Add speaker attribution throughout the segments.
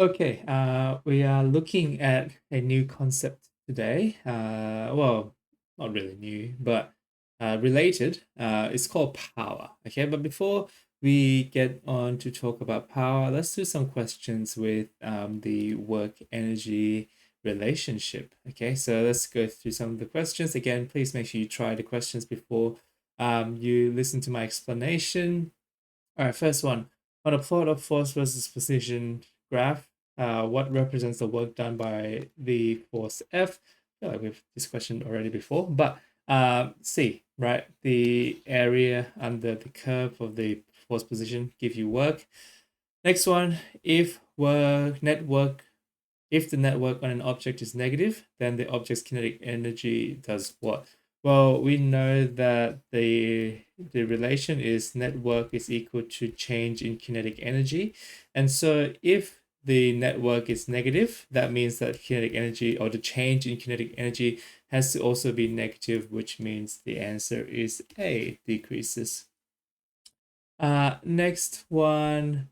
Speaker 1: Okay, we are looking at a new concept today. Well, not really new, but related. It's called power. Okay, but before we get on to talk about power, let's do some questions with the work energy relationship. Okay, so let's go through some of the questions. Again, please make sure you try the questions before you listen to my explanation. All right, first one. On a plot of force versus position graph, what represents the work done by the force F? I feel like we've this question already before, but C, right? The area under the curve of the force position give you work. Next one, if the network on an object is negative, then the object's kinetic energy does what? Well, we know that the relation is network is equal to change in kinetic energy. And so if the network is negative, that means that kinetic energy or the change in kinetic energy has to also be negative, which means the answer is A, decreases. Next one.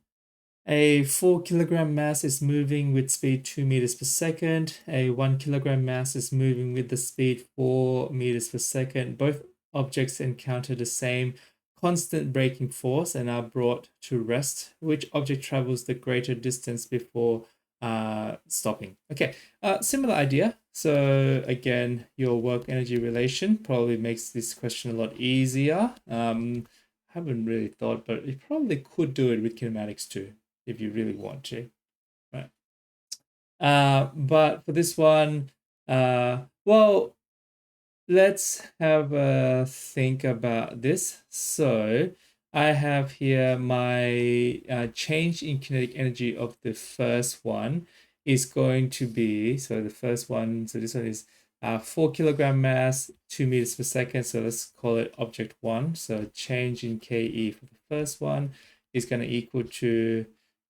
Speaker 1: A 4 kilogram mass is moving with speed 2 meters per second. A 1 kilogram mass is moving with the speed 4 meters per second. Both objects encounter the same constant braking force and are brought to rest. Which object travels the greater distance before stopping? Okay, similar idea. So again, your work energy relation probably makes this question a lot easier. Haven't really thought, but you probably could do it with kinematics too if you really want to, right? But for this one, well, let's have a think about this. So I have here my change in kinetic energy of the first one is going to be, so the first one, so this one is 4 kilogram mass, 2 meters per second. So let's call it object one. So change in KE for the first one is going to equal to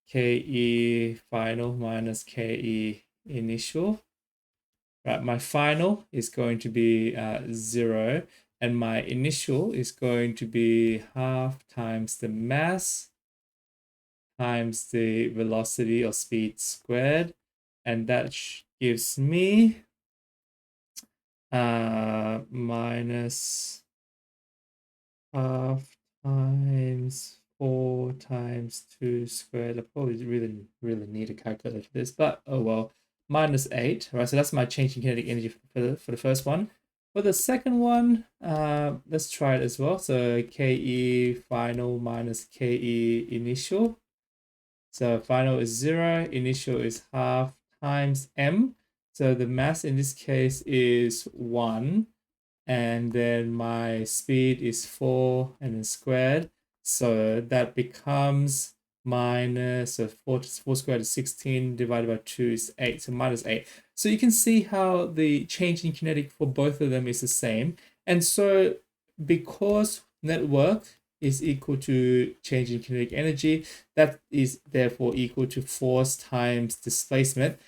Speaker 1: KE final minus KE initial. Right, my final is going to be 0, and my initial is going to be half times the mass times the velocity or speed squared, and that gives me minus half times 4 times 2 squared. I probably really need a calculator for this, but oh well. Minus 8, right? So that's my change in kinetic energy for the first one. For the second one, let's try it as well. So KE final minus KE initial. So final is 0, initial is half times m. So the mass in this case is 1, and then my speed is 4 and then squared. So that becomes minus, so 4 squared is 16 divided by 2 is 8, so minus 8. So you can see how the change in kinetic for both of them is the same. And so because network is equal to change in kinetic energy, that is therefore equal to force times displacement.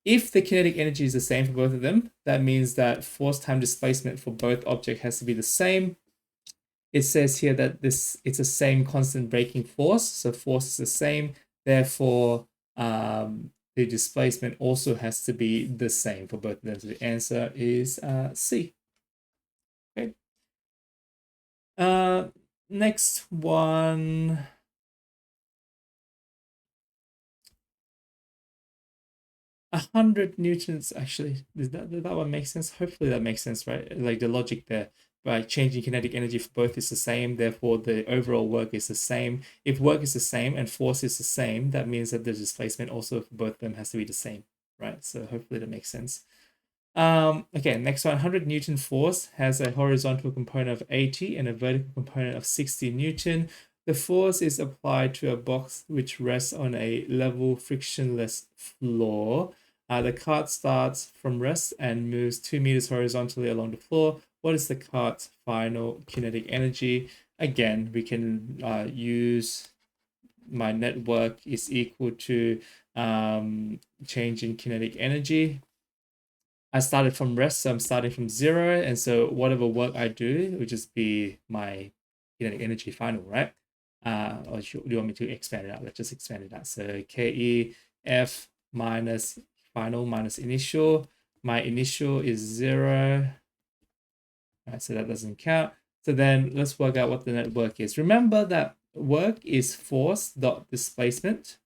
Speaker 1: If the kinetic energy is the same for both of them, that means that force time displacement for both objects has to be the same. It says here that it's the same constant braking force, so force is the same. Therefore, the displacement also has to be the same for both of them. So the answer is C. Okay. Next one. 100 newtons, actually, does that one make sense? Hopefully that makes sense, right? Like the logic there, right? Changing kinetic energy for both is the same, therefore the overall work is the same. If work is the same and force is the same, that means that the displacement also for both of them has to be the same, right? So hopefully that makes sense. Okay, next one. 100 Newton force has a horizontal component of 80 and a vertical component of 60 Newton. The force is applied to a box which rests on a level frictionless floor. The cart starts from rest and moves 2 meters horizontally along the floor. What is the cart's final kinetic energy? Again, we can use my network is equal to change in kinetic energy. I started from rest, so I'm starting from 0. And so whatever work I do would just be my kinetic energy final, right? Or do you want me to expand it out? Let's just expand it out. So KE F minus final minus initial. My initial is 0. All right, so that doesn't count. So then let's work out what the net work is. Remember that work is force dot displacement,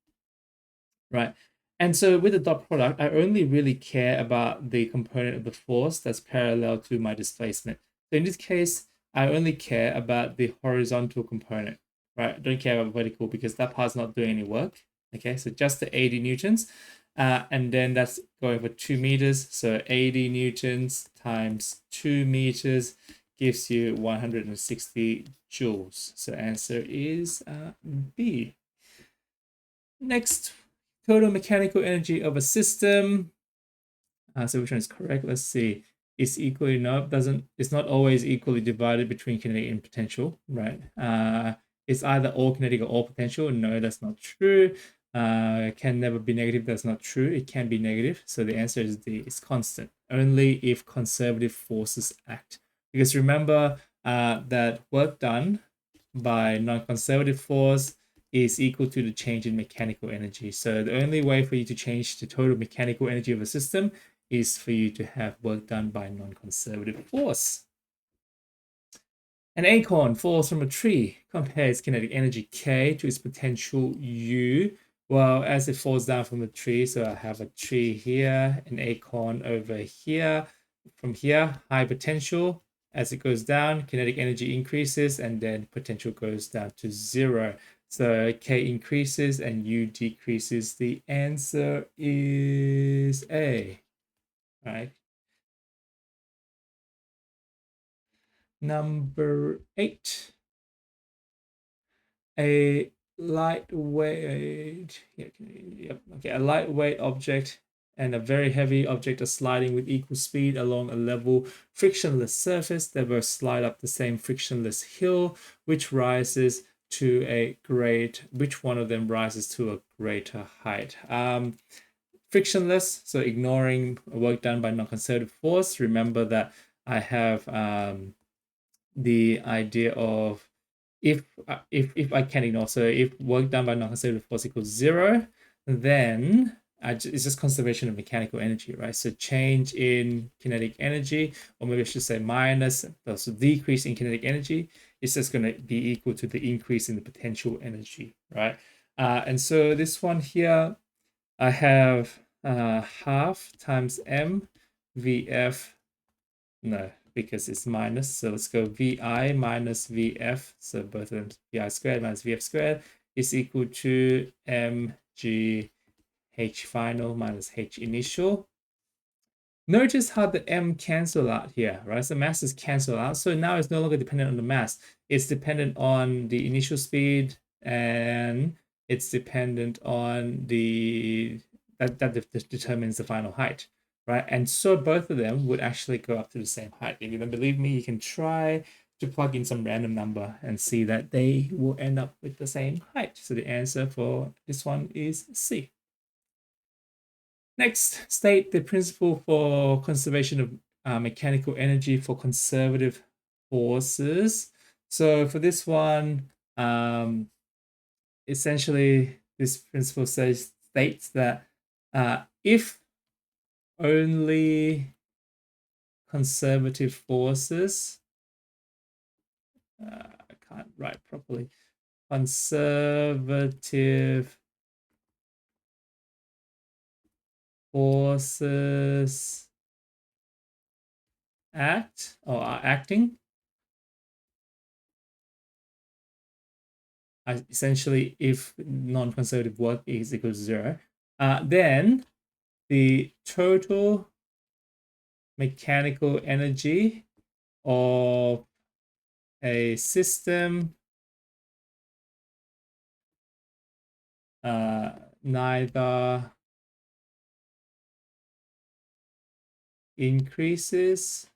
Speaker 1: right? And so with the dot product, I only really care about the component of the force that's parallel to my displacement. So in this case, I only care about the horizontal component, right? I don't care about vertical because that part's not doing any work. Okay, so just the 80 newtons. And then that's going for 2 meters. So 80 newtons times 2 meters gives you 160 joules. So answer is B. Next, total mechanical energy of a system. So which one is correct? Let's see. It's equally it's not always equally divided between kinetic and potential, right? It's either all kinetic or all potential. No, that's not true. Can never be negative. That's not true. It can be negative. So the answer is D. It's constant. Only if conservative forces act. Because remember that work done by non-conservative force is equal to the change in mechanical energy. So the only way for you to change the total mechanical energy of a system is for you to have work done by non-conservative force. An acorn falls from a tree, compares kinetic energy K to its potential U. Well, as it falls down from the tree, so I have a tree here, an acorn over here. From here, high potential. As it goes down, kinetic energy increases and then potential goes down to 0. So K increases and U decreases. The answer is A. Right. Number 8. A lightweight, a lightweight object and a very heavy object are sliding with equal speed along a level frictionless surface. They both slide up the same frictionless hill, which one of them rises to a greater height? Frictionless, so ignoring work done by non-conservative force. Remember that I have the idea of if I can ignore, so if work done by non-conservative force equals 0, then it's just conservation of mechanical energy, right? So change in kinetic energy, or maybe I should say minus, so decrease in kinetic energy is just going to be equal to the increase in the potential energy, right? And so this one here, I have half times m vf, no, because it's minus. So let's go VI minus VF. So both of them, VI squared minus VF squared is equal to mg h final minus h initial. Notice how the m cancel out here, right? So masses cancel out. So now it's no longer dependent on the mass. It's dependent on the initial speed, and it's dependent on that determines the final height, right? And so both of them would actually go up to the same height. If you don't believe me, you can try to plug in some random number and see that they will end up with the same height. So the answer for this one is C. Next, state the principle for conservation of mechanical energy for conservative forces. So for this one, essentially this principle states that if only conservative forces, I can't write properly, conservative forces act or are acting, essentially if non-conservative work is equal to 0, then the total mechanical energy of a system neither increases,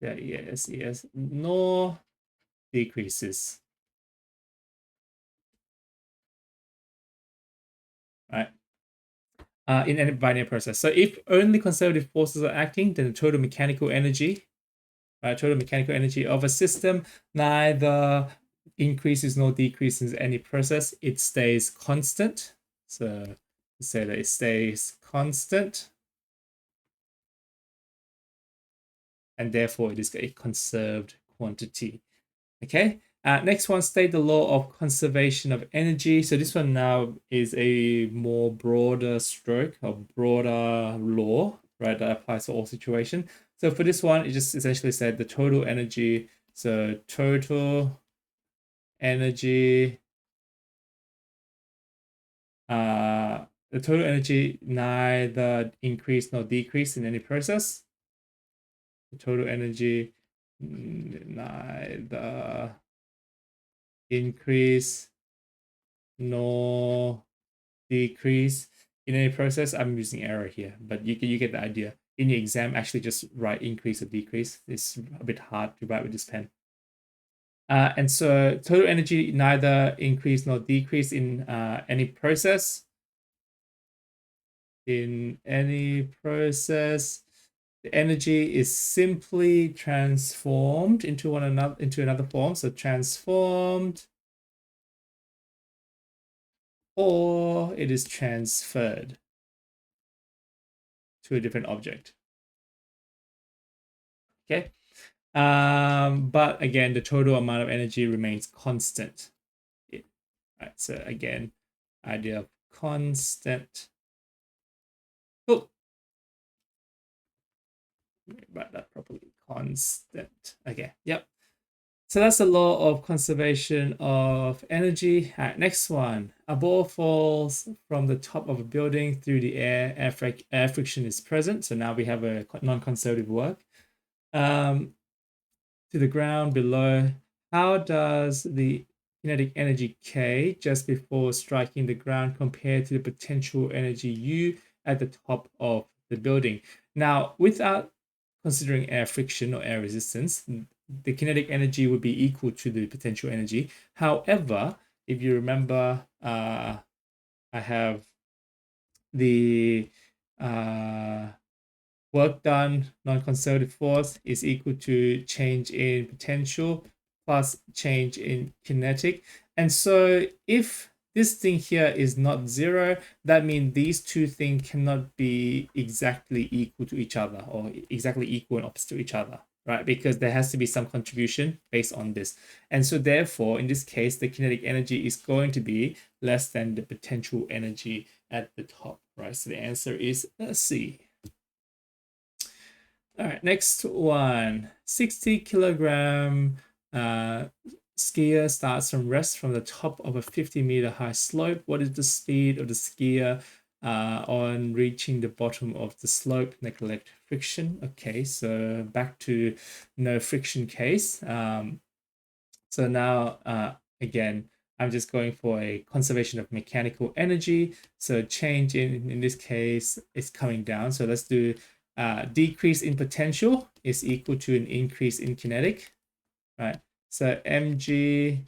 Speaker 1: yes, nor decreases. Right? In any binary process. So if only conservative forces are acting, then the total mechanical energy of a system neither increases nor decreases any process, it stays constant. So say that it stays constant, and therefore it is a conserved quantity. Okay. Next one, state the law of conservation of energy. So this one now is a more broader stroke, a broader law, right, that applies to all situations. So for this one, it just essentially said the total energy. So total energy, the total energy neither increase nor decrease in any process. The total energy neither increase nor decrease in any process. I'm using error here, but you get the idea. In your exam, actually just write increase or decrease. It's a bit hard to write with this pen. And so total energy neither increase nor decrease in any process. In any process, the energy is simply transformed into another form. So transformed, or it is transferred to a different object. Okay. But again, the total amount of energy remains constant. Right, so again, idea of constant. Cool. Write that properly. Constant. Okay. Yep. So that's the law of conservation of energy. Next one. A ball falls from the top of a building through the air. Air friction is present. So now we have a non-conservative work. To the ground below. How does the kinetic energy K just before striking the ground compare to the potential energy U at the top of the building? Now, without considering air friction or air resistance, the kinetic energy would be equal to the potential energy. However, if you remember, I have the work done, non-conservative force is equal to change in potential plus change in kinetic. And so if this thing here is not zero, that means these two things cannot be exactly equal to each other or exactly equal and opposite to each other, right? Because there has to be some contribution based on this. And so therefore, in this case, the kinetic energy is going to be less than the potential energy at the top, right? So the answer is C. All right, next one. 60 kilogram skier starts from rest from the top of a 50-meter high slope. What is the speed of the skier on reaching the bottom of the slope? Neglect friction. Okay, so back to no friction case. So now, again, I'm just going for a conservation of mechanical energy. So change in this case is coming down. So let's do decrease in potential is equal to an increase in kinetic, right? So mg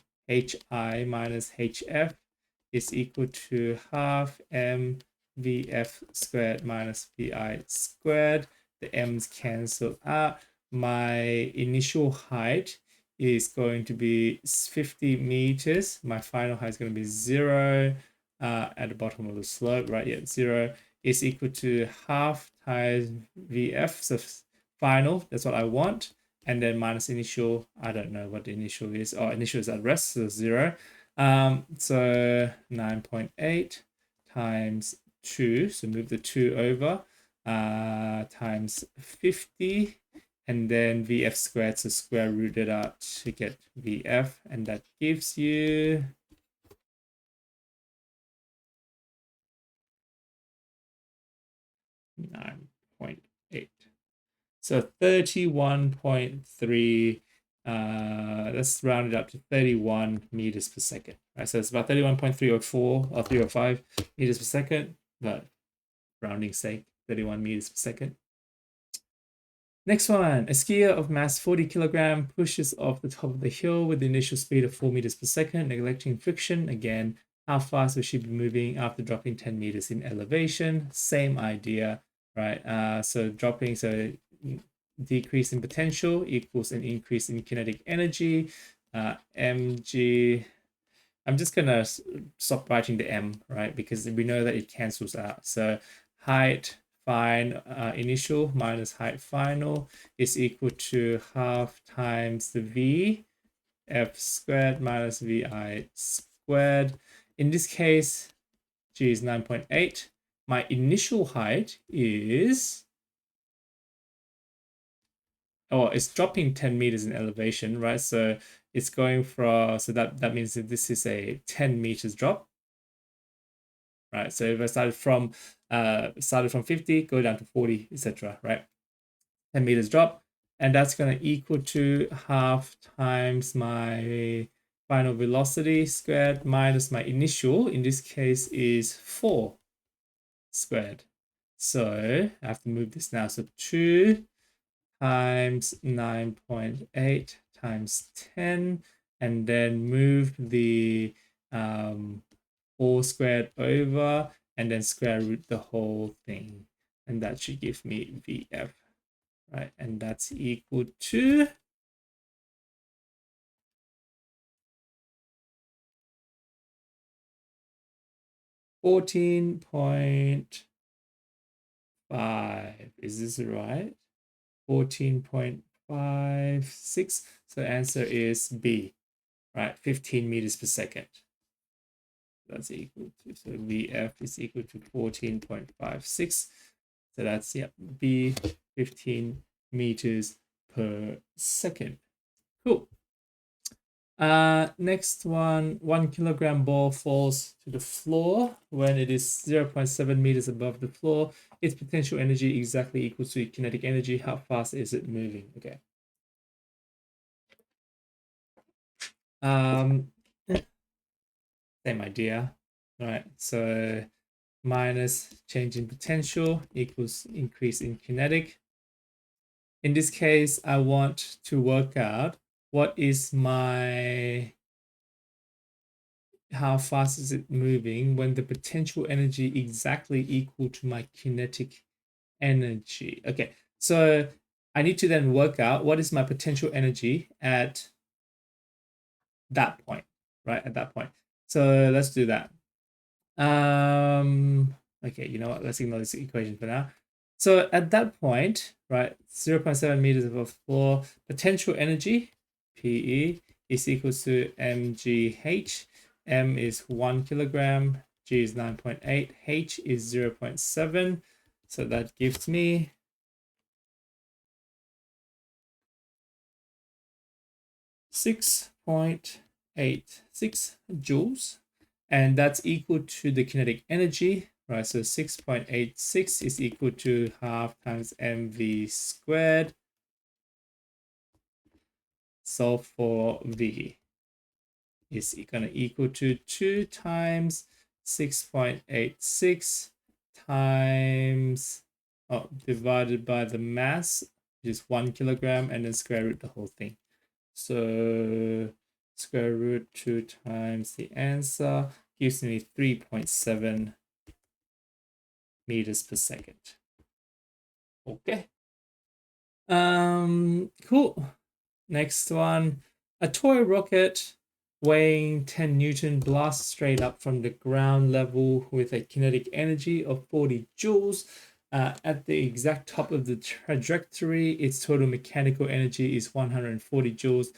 Speaker 1: hi minus hf is equal to half mvf squared minus vi squared. The m's cancel out. My initial height is going to be 50 meters. My final height is going to be 0 at the bottom of the slope, right? Yeah, 0 is equal to half times VF. So final, that's what I want. And then minus initial, I don't know what the initial is. Oh, initial is at rest, so 0. So 9.8 times 2, so move the 2 over, times 50, and then VF squared, so square root it out to get VF, and that gives you 9.8. So 31.3, let's round it up to 31 meters per second. Right, so it's about 31.304 or 305 meters per second, but rounding sake, 31 meters per second. Next one, a skier of mass 40 kilogram pushes off the top of the hill with the initial speed of 4 meters per second, neglecting friction. Again, how fast will she be moving after dropping 10 meters in elevation? Same idea, right? So decrease in potential equals an increase in kinetic energy. mg. I'm just gonna stop writing the m, right? Because we know that it cancels out. So height initial minus height final is equal to half times the v f squared minus vi squared. In this case, g is 9.8. My initial height is, oh, it's dropping 10 meters in elevation, right? So it's going from, so that means that this is a 10 meters drop, right? So if I started from 50, go down to 40, etc., right? 10 meters drop, and that's going to equal to half times my final velocity squared minus my initial, in this case is 4 squared. So I have to move this now. So 2 times 9.8 times 10, and then move the 4 squared over, and then square root the whole thing. And that should give me VF, right? And that's equal to 14.5. Is this right? 14.56. So the answer is B, right? 15 meters per second. That's equal to, so VF is equal to 14.56. So that's, yeah, B, 15 meters per second. Cool. Next one, 1 kilogram ball falls to the floor when it is 0.7 meters above the floor. Its potential energy exactly equals to kinetic energy. How fast is it moving? Okay. Same idea, right? So minus change in potential equals increase in kinetic. In this case, I want to work out what is my, how fast is it moving when the potential energy exactly equal to my kinetic energy. Okay, so I need to then work out what is my potential energy at that point, right? At that point. So let's do that. Okay, you know what? Let's ignore this equation for now. So at that point, right, 0.7 meters above floor, potential energy, PE, is equal to mgh. M is 1 kilogram, G is 9.8, H is 0.7. So that gives me 6.86 joules, and that's equal to the kinetic energy, right? So 6.86 is equal to half times mv squared. So for v is going to equal to 2 times 6.86 times, divided by the mass, which is 1 kilogram, and then square root the whole thing. So square root 2 times the answer gives me 3.7 meters per second. Okay. Cool. Next one. A toy rocket weighing 10 Newton blasts straight up from the ground level with a kinetic energy of 40 joules. At the exact top of the trajectory, its total mechanical energy is 140 joules.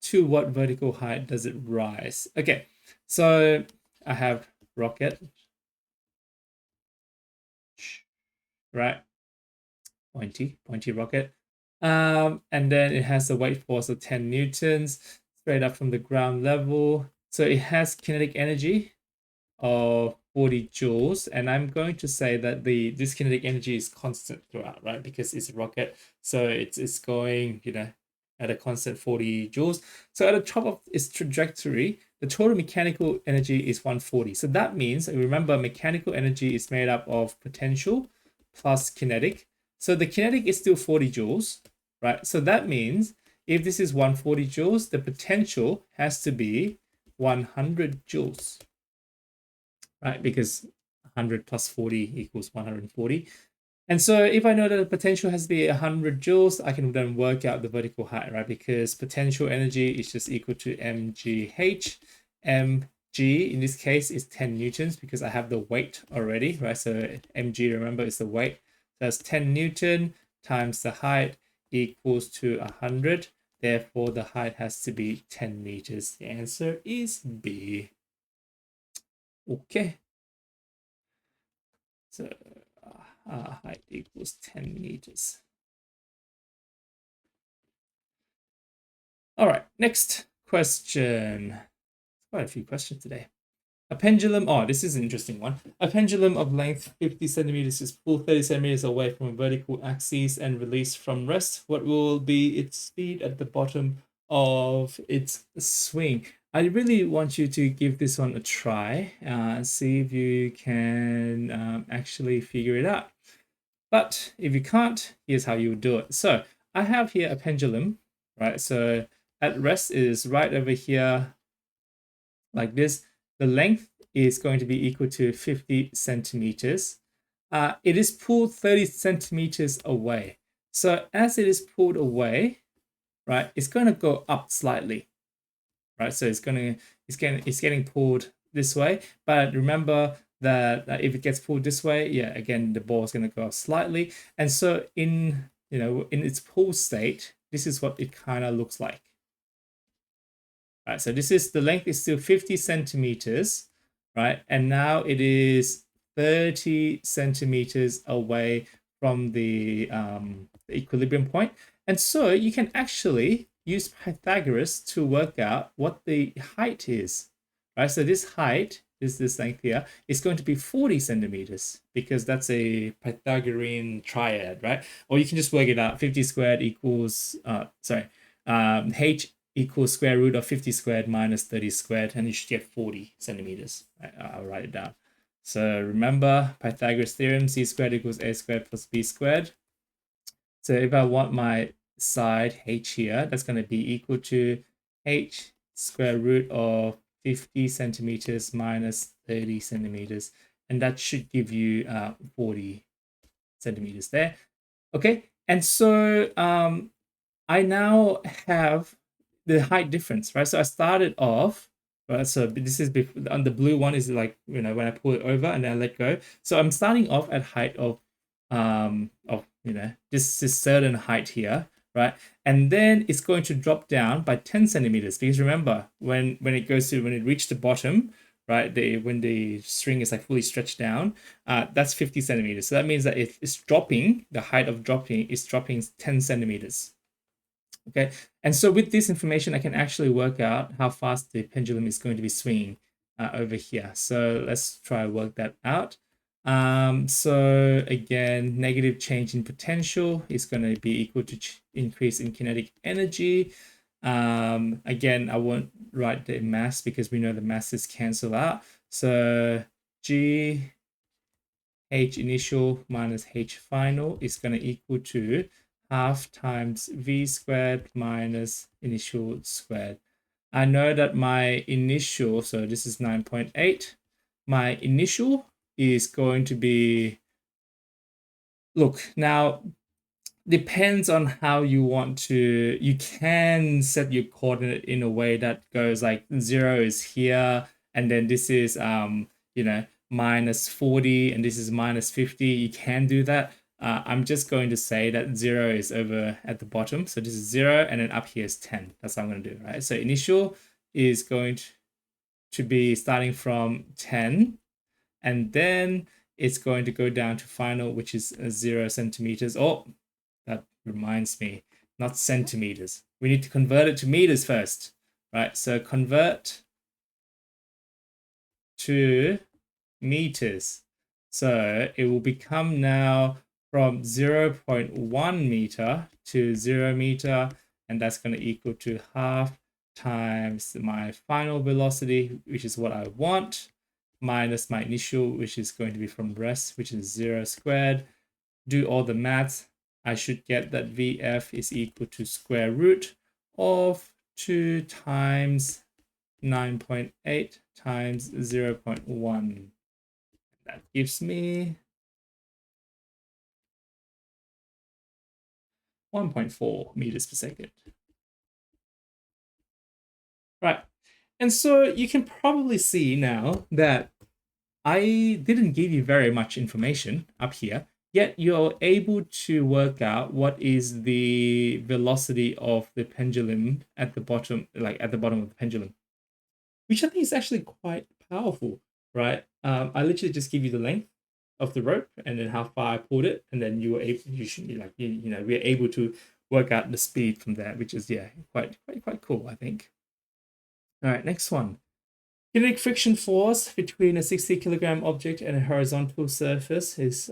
Speaker 1: To what vertical height does it rise? Okay, so I have rocket, right? Pointy rocket. And then it has a weight force of 10 newtons straight up from the ground level. So it has kinetic energy of 40 joules, and I'm going to say that this kinetic energy is constant throughout, right? Because it's a rocket, so it's going, at a constant 40 joules. So at the top of its trajectory, the total mechanical energy is 140. So that means, remember, mechanical energy is made up of potential plus kinetic. So the kinetic is still 40 joules, right? So that means if this is 140 joules, the potential has to be 100 joules, right? Because 100 plus 40 equals 140. And so if I know that the potential has to be 100 joules, I can then work out the vertical height, right? Because potential energy is just equal to mgh. Mg in this case is 10 newtons because I have the weight already, right? So mg, remember, is the weight. So that's 10 newton times the height equals to 100. Therefore, the height has to be 10 meters. The answer is B. Okay. So height equals 10 meters. All right, next question. Quite a few questions today. A pendulum, oh, this is an interesting one. A pendulum of length 50 centimeters is pulled 30 centimeters away from a vertical axis and released from rest. What will be its speed at the bottom of its swing? I really want you to give this one a try, see if you can actually figure it out. But if you can't, here's how you would do it. So I have here a pendulum, right? So at rest is right over here like this. The length is going to be equal to 50 centimeters. It is pulled 30 centimeters away. So as it is pulled away, right, it's going to go up slightly, right? So it's getting pulled this way. But remember that if it gets pulled this way, yeah, again the ball is going to go up slightly. And so in its pull state, this is what it kind of looks like. Right, so this is the length is still 50 centimeters, right? And now it is 30 centimeters away from the equilibrium point. And so you can actually use Pythagoras to work out what the height is, right? So this height is this length here is going to be 40 centimeters because that's a Pythagorean triad, right? Or you can just work it out. 50 squared equals, h equals square root of 50 squared minus 30 squared, and you should get 40 centimeters. I'll write it down. So remember Pythagoras theorem, c squared equals a squared plus b squared. So if I want my side h here, that's going to be equal to h square root of 50 centimeters minus 30 centimeters. And that should give you 40 centimeters there. Okay, and so I now have the height difference, right? So I started off, right? So this is on the blue one is like, when I pull it over and then I let go. So I'm starting off at height of this is certain height here, right? And then it's going to drop down by 10 centimeters because remember when it reaches the bottom, right? When the string is like fully stretched down, that's 50 centimeters. So that means that if it's dropping, the height of dropping is dropping 10 centimeters. Okay, and so with this information, I can actually work out how fast the pendulum is going to be swinging over here. So let's try work that out. So again, negative change in potential is going to be equal to increase in kinetic energy. Again, I won't write the mass because we know the masses cancel out. So G H initial minus H final is going to equal to half times V squared minus initial squared. I know that my initial, so this is 9.8, my initial is going to be, look, now depends on how you want to, you can set your coordinate in a way that goes like 0 is here, and then this is, minus 40, and this is minus 50. You can do that. I'm just going to say that 0 is over at the bottom. So this is 0, and then up here is 10. That's what I'm going to do, right? So initial is going to be starting from 10, and then it's going to go down to final, which is 0 centimeters. Oh, that reminds me, not centimeters. We need to convert it to meters first, right? So convert to meters. So it will become now from 0.1 meter to 0 meter, and that's going to equal to half times my final velocity, which is what I want, minus my initial, which is going to be from rest, which is 0 squared. Do all the maths. I should get that VF is equal to square root of 2 times 9.8 times 0.1. That gives me 1.4 meters per second. Right. And so you can probably see now that I didn't give you very much information up here, yet you're able to work out what is the velocity of the pendulum at the bottom, like at the bottom of the pendulum, which I think is actually quite powerful, right? I literally just give you the length of the rope and then how far I pulled it, and then you were able, you should be like, we're able to work out the speed from that, which is quite cool, I think. All right, next one. Kinetic friction force between a 60 kilogram object and a horizontal surface is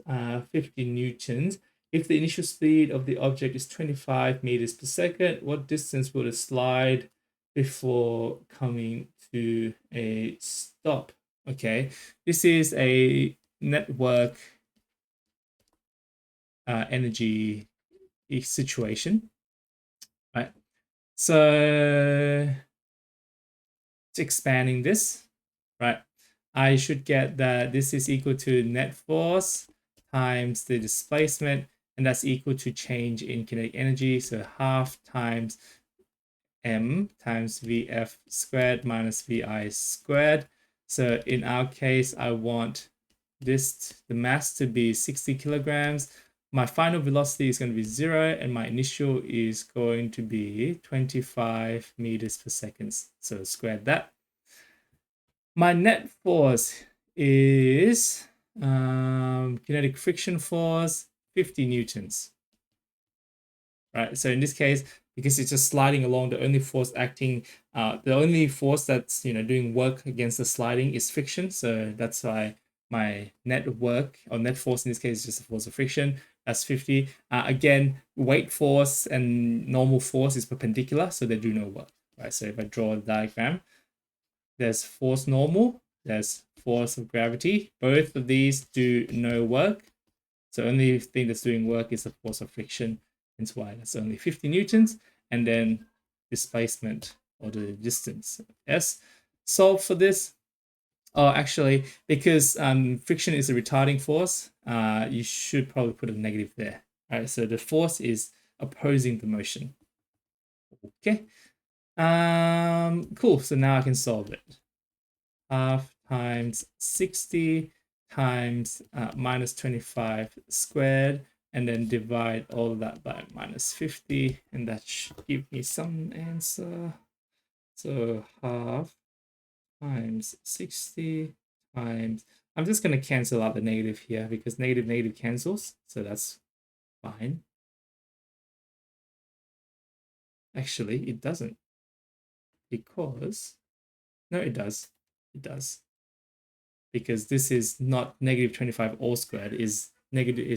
Speaker 1: 50 newtons. If the initial speed of the object is 25 meters per second, what distance will it slide before coming to a stop? Okay, this is a network energy situation, right? So it's expanding this, right? I should get that this is equal to net force times the displacement, and that's equal to change in kinetic energy. So half times m times vf squared minus vi squared. So in our case, I want the mass to be 60 kilograms. My final velocity is going to be 0, and my initial is going to be 25 meters per second. So squared that. My net force is kinetic friction force, 50 newtons. Right, so in this case, because it's just sliding along, the only force acting, the only force that's doing work against the sliding is friction. So that's why my net work or net force in this case is just the force of friction. That's 50. Again, weight force and normal force is perpendicular, so they do no work. Right, so if I draw a diagram, there's force normal, there's force of gravity. Both of these do no work. So only thing that's doing work is the force of friction. Hence why that's only 50 newtons. And then displacement or the distance S. Solve for this. Oh, actually, because friction is a retarding force, you should probably put a negative there. All right, so the force is opposing the motion. Okay. Cool. So now I can solve it. Half times 60 times minus 25 squared, and then divide all of that by minus 50, and that should give me some answer. So half times 60 times, I'm just going to cancel out the negative here because negative cancels, so that's fine. Actually, it doesn't, because, no, it does. It does. Because this is not negative 25 all squared, is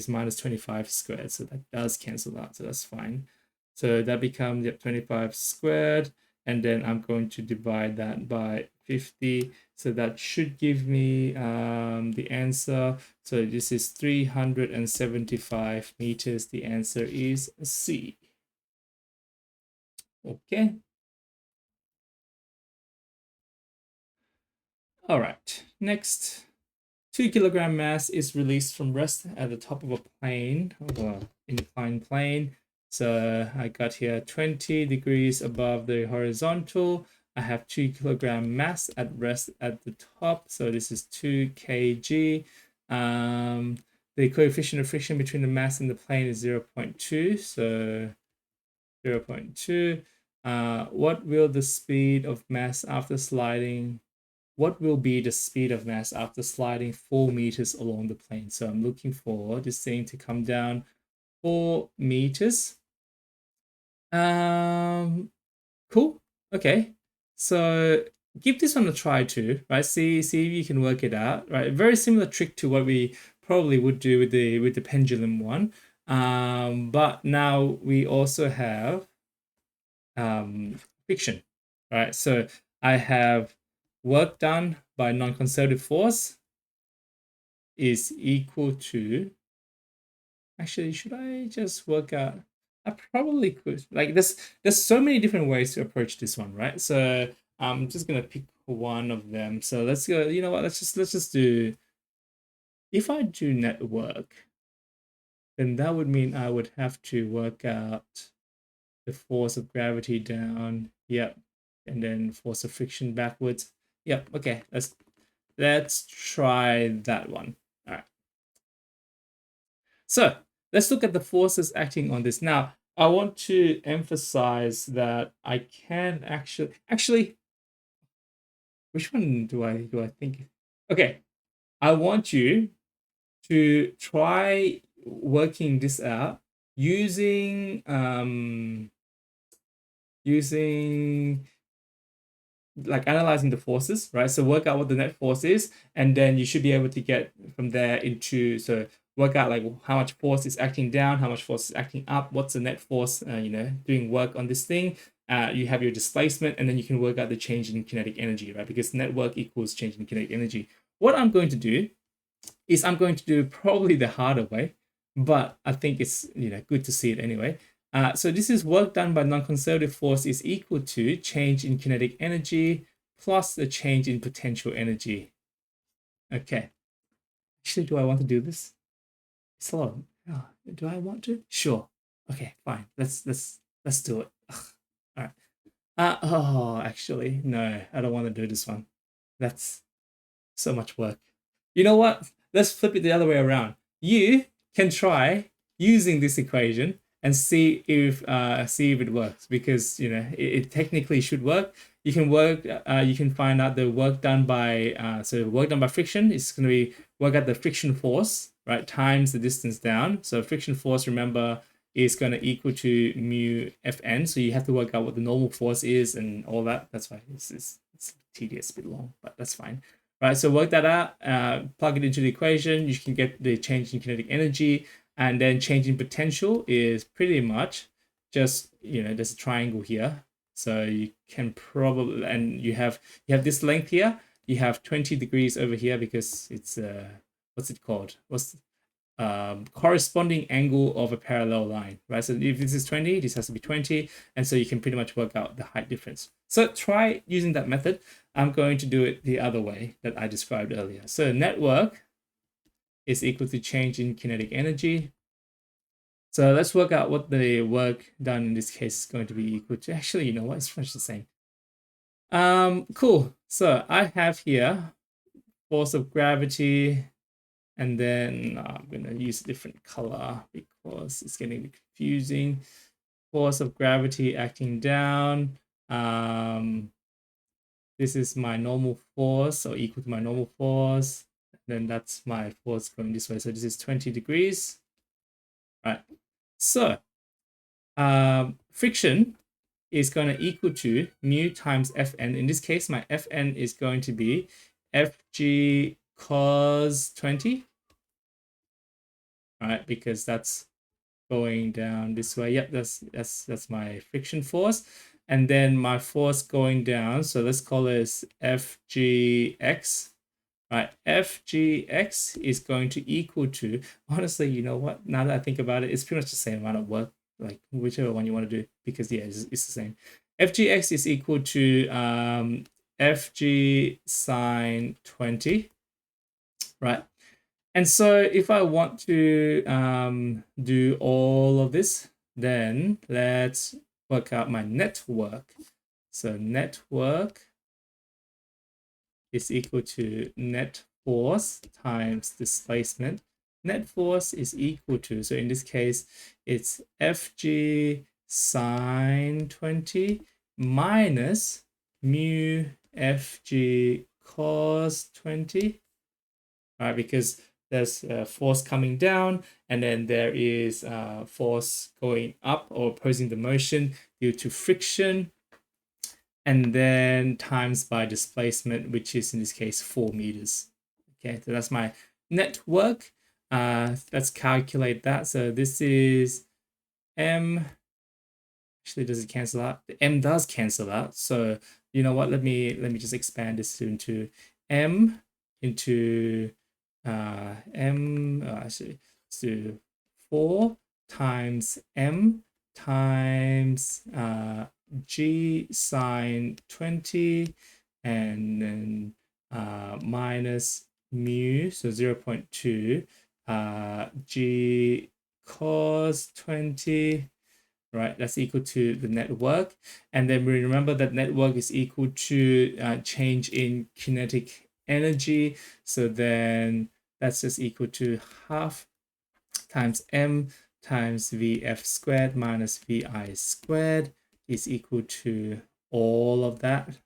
Speaker 1: minus 25 squared, so that does cancel out, so that's fine. So that becomes 25 squared, and then I'm going to divide that by 50, so that should give me the answer. So this is 375 meters. The answer is C. Okay. All right, next. 2 kilogram mass is released from rest at the top of a plane, of an inclined plane. So I got here 20 degrees above the horizontal. I have 2 kilogram mass at rest at the top. So this is 2 kg. The coefficient of friction between the mass and the plane is 0.2. So 0.2. What will the speed of mass after sliding what will be the speed of mass after sliding 4 meters along the plane? So I'm looking for this thing to come down 4 meters. Cool. Okay. So give this one a try too, right? See if you can work it out, right? Very similar trick to what we probably would do with the pendulum one. But now we also have friction, right? So I have work done by non-conservative force is equal to, actually, should I just work out? I probably could. Like there's so many different ways to approach this one, right? So I'm just gonna pick one of them. So let's go, you know what, let's just do, if I do network, then that would mean I would have to work out the force of gravity down. Yep. And then force of friction backwards. Yep. Okay. Let's try that one. All right. So let's look at the forces acting on this. Now, I want to emphasize that I can actually, which one do I think? Okay. I want you to try working this out using using like analyzing the forces, right? So work out what the net force is, and then you should be able to get from there into, so work out like how much force is acting down, how much force is acting up, what's the net force, doing work on this thing. You have your displacement, and then you can work out the change in kinetic energy, right? Because net work equals change in kinetic energy. What I'm going to do is I'm going to do probably the harder way, but I think it's good to see it anyway. So this is work done by non-conservative force is equal to change in kinetic energy plus the change in potential energy. Okay. Actually, do I want to do this? It's a lot. Oh, do I want to? Sure. Okay, fine. Let's do it. Ugh. All right. Actually, no, I don't want to do this one. That's so much work. You know what? Let's flip it the other way around. You can try using this equation and see if it works, because it technically should work. You can find out the work done by work done by friction is going to be work out the friction force, right, times the distance down. So friction force, remember, is going to equal to mu Fn. So you have to work out what the normal force is and all that. That's why it's tedious, a bit long, but that's fine. Right, so work that out, plug it into the equation, you can get the change in kinetic energy, and then change in potential is pretty much just, there's a triangle here. So you can probably, and you have this length here, you have 20 degrees over here because it's, what's it called? What's corresponding angle of a parallel line, right? So if this is 20, this has to be 20, and so you can pretty much work out the height difference. So try using that method. I'm going to do it the other way that I described earlier. So net work is equal to change in kinetic energy. So let's work out what the work done in this case is going to be equal to. Actually, you know what? It's pretty much the same. Cool. So I have here force of gravity, and then I'm going to use a different color because it's getting confusing. Force of gravity acting down. This is my normal force, or equal to my normal force. Then that's my force going this way. So this is 20 degrees. Right. So friction is going to equal to mu times Fn. In this case, my Fn is going to be Fg cos 20. Right, because that's going down this way. Yep, that's my friction force. And then my force going down, so let's call this Fgx. Right, Fgx is going to equal to, honestly, you know what? Now that I think about it, it's pretty much the same amount of work, like whichever one you want to do, because yeah, it's the same. Fgx is equal to Fg sine 20, right? And so if I want to do all of this, then let's work out my net work. So net work is equal to net force times displacement. Net force is equal to, so in this case, it's Fg sine 20 minus mu Fg cos 20, right? Because there's force coming down, and then there is force going up or opposing the motion due to friction, and then times by displacement, which is in this case 4 meters. Okay, so that's my net work. Let's calculate that. So this is m. Actually, does it cancel out? The m does cancel out. So you know what? Let me just expand this into m into actually, let's do 4 times m times g sine 20, and then minus mu, so 0.2 g cos 20, right? That's equal to the network. And then we remember that network is equal to change in kinetic energy. So then that's just equal to half times m times Vf squared minus Vi squared is equal to all of that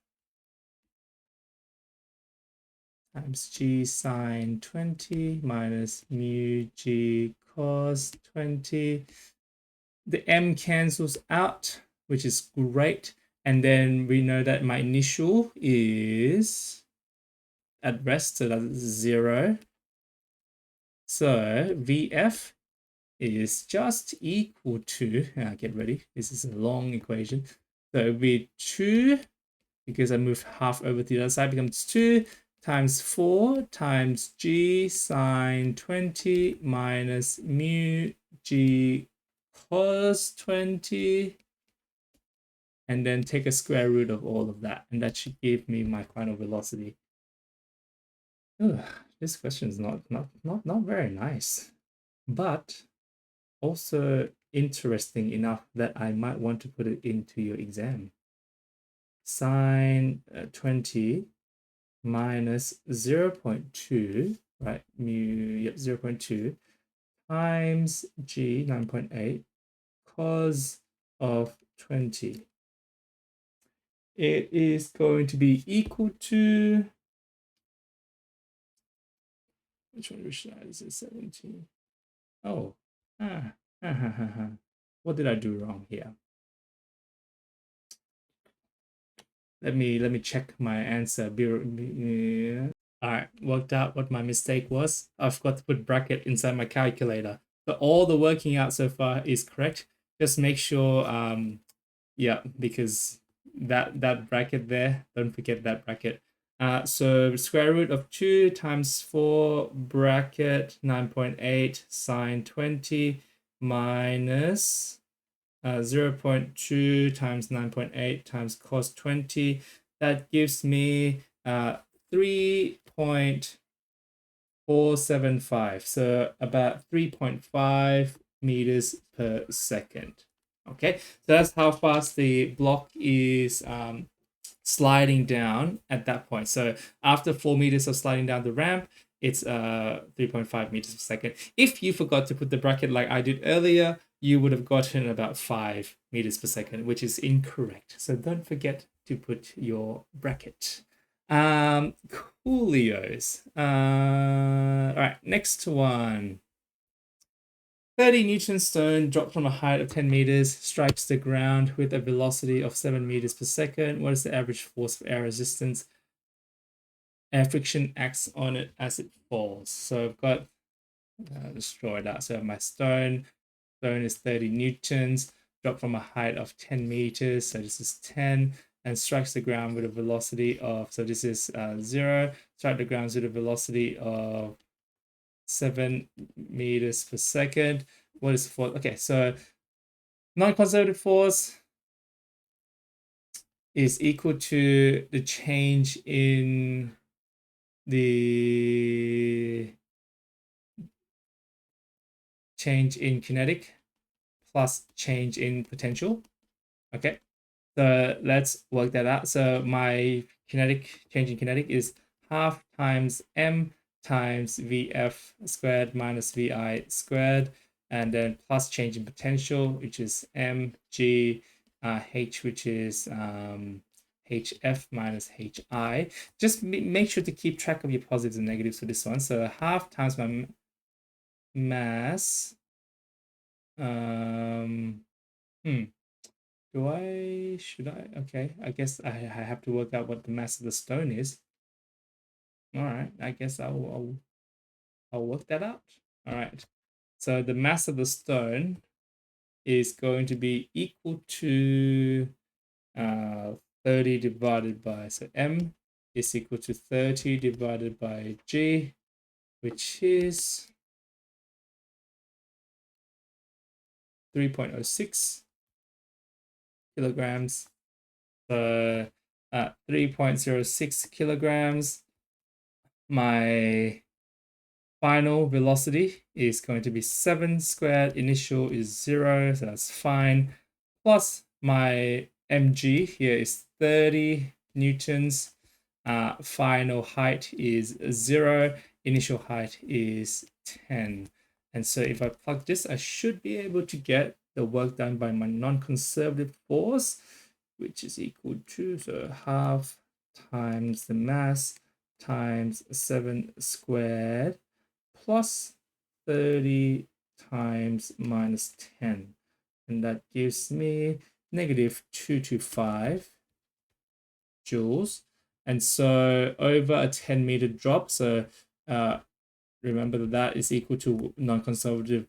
Speaker 1: times G sine 20 minus mu G cos 20. The m cancels out, which is great. And then we know that my initial is at rest, so that's 0. So Vf is just equal to, get ready, this is a long equation. So it would be 2, because I moved half over to the other side, becomes 2 times 4 times G sine 20 minus mu G cos 20, and then take a square root of all of that, and that should give me my final velocity. Ugh, this question is not very nice, but also interesting enough that I might want to put it into your exam. Sine 20 minus 0.2, right? Mu, yep, 0.2 times G 9.8 cos of 20. It is going to be equal to, which side is it? 17. Oh, what did I do wrong here? Let me check my answer. All right, worked out what my mistake was. I forgot to put bracket inside my calculator. But all the working out so far is correct. Just make sure, yeah, because that bracket there, don't forget that bracket. So square root of 2 times 4 bracket 9.8 sine 20 minus 0.2 times 9.8 times cos 20. That gives me 3.475. So about 3.5 meters per second. Okay, so that's how fast the block is sliding down at that point. So after 4 meters of sliding down the ramp, it's 3.5 meters per second. If you forgot to put the bracket like I did earlier, you would have gotten about 5 meters per second, which is incorrect. So don't forget to put your bracket. Coolios. All right, next one. 30 Newton stone dropped from a height of 10 meters, strikes the ground with a velocity of 7 meters per second. What is the average force of air resistance? Air friction acts on it as it falls. So I've got destroy that. So my stone is 30 newtons, dropped from a height of 10 meters. So this is 10, and strikes the ground with a velocity of, so this is 0, strike the ground with a velocity of 7 meters per second. What is the force? Okay, so non-conservative force is equal to the change in kinetic plus change in potential. Okay, so let's work that out. So my change in kinetic is half times m times Vf squared minus Vi squared, and then plus change in potential, which is mg h, which is hf minus hi. Just make sure to keep track of your positives and negatives for this one. So half times my mass. Should I? Okay, I guess I have to work out what the mass of the stone is. All right, I guess I'll work that out. All right, so the mass of the stone is going to be equal to 30 divided by, so m is equal to 30 divided by g, which is 3.06 kilograms. So 3.06 kilograms. My final velocity is going to be 7 squared. Initial is 0, so that's fine. Plus my mg here is 30 newtons. Final height is 0. Initial height is 10. And so if I plug this, I should be able to get the work done by my non-conservative force, which is equal to, so half times the mass times 7 squared plus 30 times minus 10. And that gives me negative 225 joules. And so over a 10-meter drop, so remember that is equal to non-conservative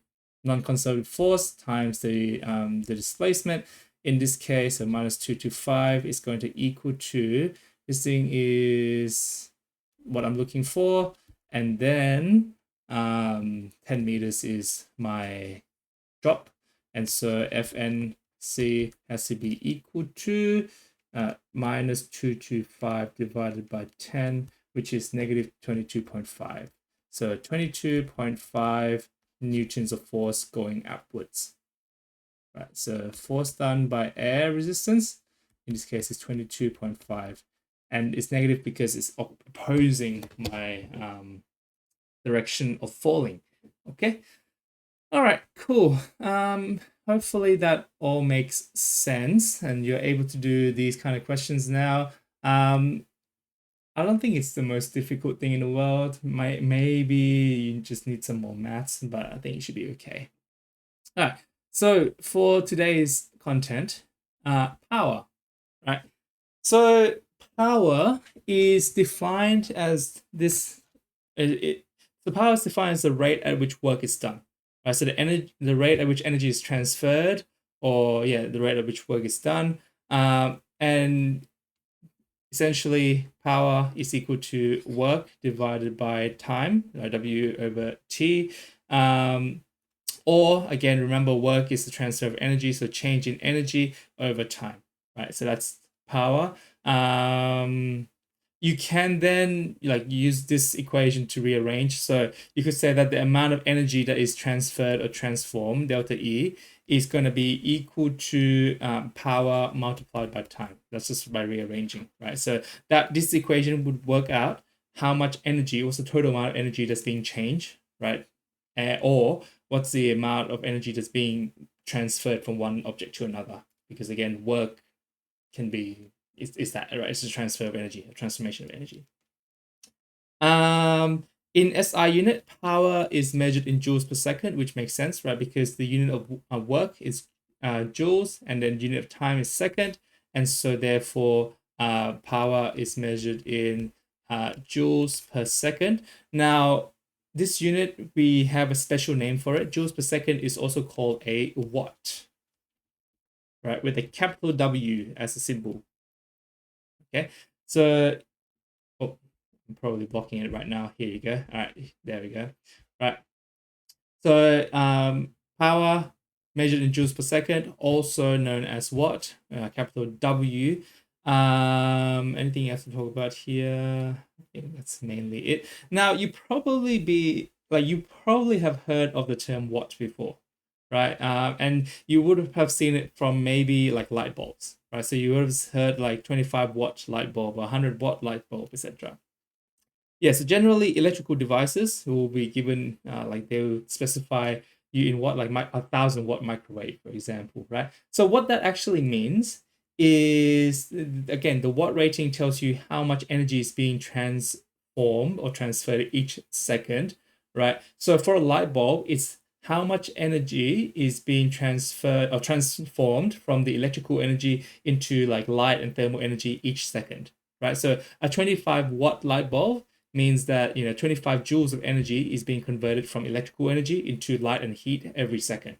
Speaker 1: force times the displacement. In this case, so minus 225 is going to equal to, this thing is what I'm looking for, and then 10 meters is my drop, and so FNC has to be equal to minus 225 divided by 10, which is negative 22.5. So 22.5 newtons of force going upwards. Right, so force done by air resistance, in this case, is 22.5. And it's negative because it's opposing my direction of falling. Okay. All right, cool. Hopefully that all makes sense and you're able to do these kind of questions now. I don't think it's the most difficult thing in the world. Maybe you just need some more maths, but I think you should be okay. All right. So for today's content, power, right? So power is defined as this. The power is defined as the rate at which work is done. Right? So the rate at which energy is transferred, or the rate at which work is done, and essentially power is equal to work divided by time, W over T. Or again, remember, work is the transfer of energy, so change in energy over time, right? So that's power. You can then use this equation to rearrange. So you could say that the amount of energy that is transferred or transformed, delta E, is going to be equal to power multiplied by time. That's just by rearranging, right? So that this equation would work out how much energy, what's the total amount of energy that's being changed, right? Or what's the amount of energy that's being transferred from one object to another? Because again, work can be, is that, right? It's a transfer of energy, a transformation of energy. In SI unit, power is measured in joules per second, which makes sense, right? Because the unit of work is joules, and then unit of time is second, and so therefore power is measured in joules per second. Now, this unit, we have a special name for it. Joules per second is also called a watt, right? With a capital W as a symbol. Okay, so I'm probably blocking it right now. Here you go. All right, there we go. Right. So power measured in joules per second, also known as watt, capital W. Anything else to talk about here? I think that's mainly it. Now you probably have heard of the term watt before, right? And you would have seen it from maybe like light bulbs, right? So you would have heard like 25-watt light bulb, 100-watt light bulb, etc. Yeah, so generally electrical devices will be given they will specify you in what, like 1,000-watt microwave, for example, right? So what that actually means is, again, the watt rating tells you how much energy is being transformed or transferred each second, right? So for a light bulb, it's how much energy is being transferred or transformed from the electrical energy into like light and thermal energy each second, right? So a 25-watt light bulb means that 25 joules of energy is being converted from electrical energy into light and heat every second.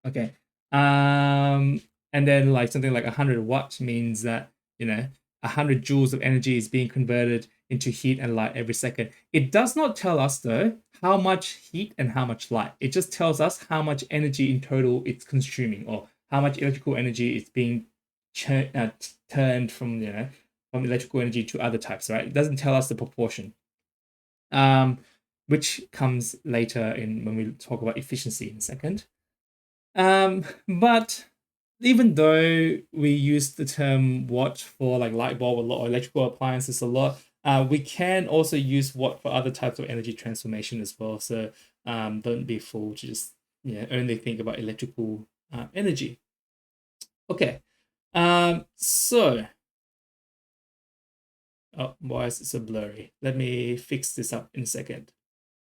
Speaker 1: Okay. And then like something like 100 watts means that 100 joules of energy is being converted into heat and light every second. It does not tell us though how much heat and how much light. It just tells us how much energy in total it's consuming, or how much electrical energy is being turned from from electrical energy to other types, right? It doesn't tell us the proportion. which comes later in when we talk about efficiency in a second. But even though we use the term watt for like light bulb a lot or electrical appliances a lot, we can also use watt for other types of energy transformation as well. So don't be fooled to just only think about electrical energy. Okay. So oh, why is it so blurry? Let me fix this up in a second.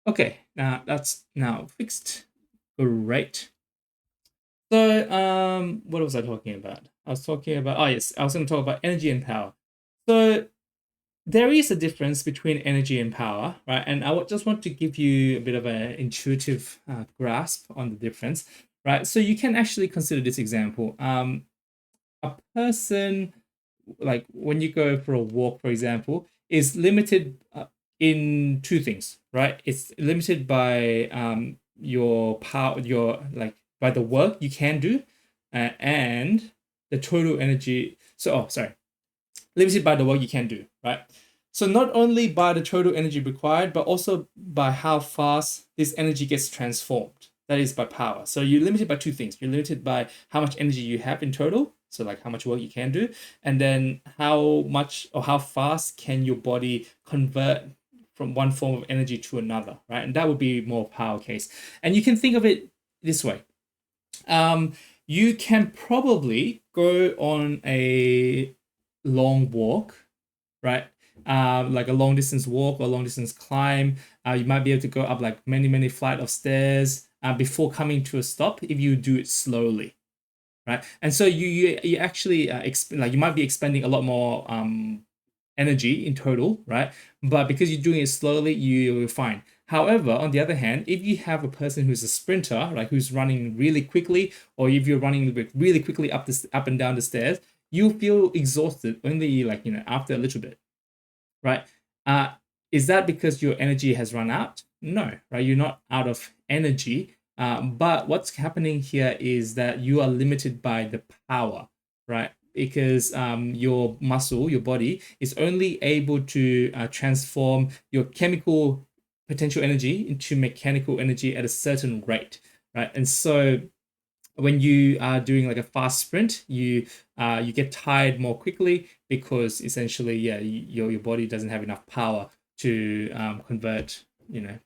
Speaker 1: Okay, now that's now fixed. Great. So, what was I talking about? I was talking about, oh yes, I was going to talk about energy and power. So, there is a difference between energy and power, right? And I just want to give you a bit of an intuitive grasp on the difference, right? So, you can actually consider this example. A person, like when you go for a walk, for example, is limited in two things, right? It's limited by your power, your like by the work you can do, and the total energy. So, oh, sorry, limited by the work you can do, right? So not only by the total energy required, but also by how fast this energy gets transformed. That is by power. So you're limited by two things. You're limited by how much energy you have in total, so like how much work you can do, and then how much or how fast can your body convert from one form of energy to another, right? And that would be more power case. And you can think of it this way. You can probably go on a long walk, right? Like a long distance walk or long distance climb. You might be able to go up like many flight of stairs before coming to a stop if you do it slowly, right? And so you actually like you might be expending a lot more energy in total, right? But because you're doing it slowly, you're fine. However, on the other hand, if you have a person who's a sprinter, like who's running really quickly, or if you're running really quickly up and down the stairs, you feel exhausted only like after a little bit, right? Uh, is that because your energy has run out? No, right? You're not out of energy. But what's happening here is that you are limited by the power, right? Because your muscle, your body, is only able to transform your chemical potential energy into mechanical energy at a certain rate, right? And so when you are doing like a fast sprint, you get tired more quickly because essentially, yeah, your body doesn't have enough power to convert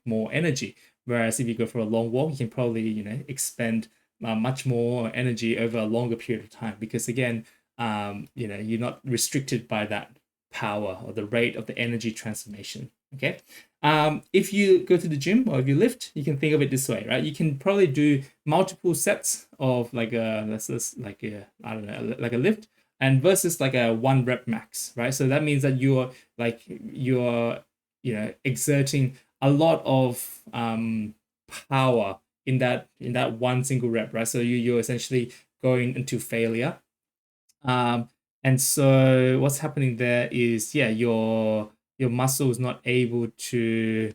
Speaker 1: more energy. Whereas if you go for a long walk, you can probably expend much more energy over a longer period of time because again, you're not restricted by that power or the rate of the energy transformation. Okay. If you go to the gym or if you lift, you can think of it this way, right? You can probably do multiple sets of like a let's just like a I don't know like a lift and versus like a one rep max, right? So that means that you're exerting a lot of power in that one single rep, right? So you're essentially going into failure. Um, and so what's happening there is, yeah, your muscle is not able to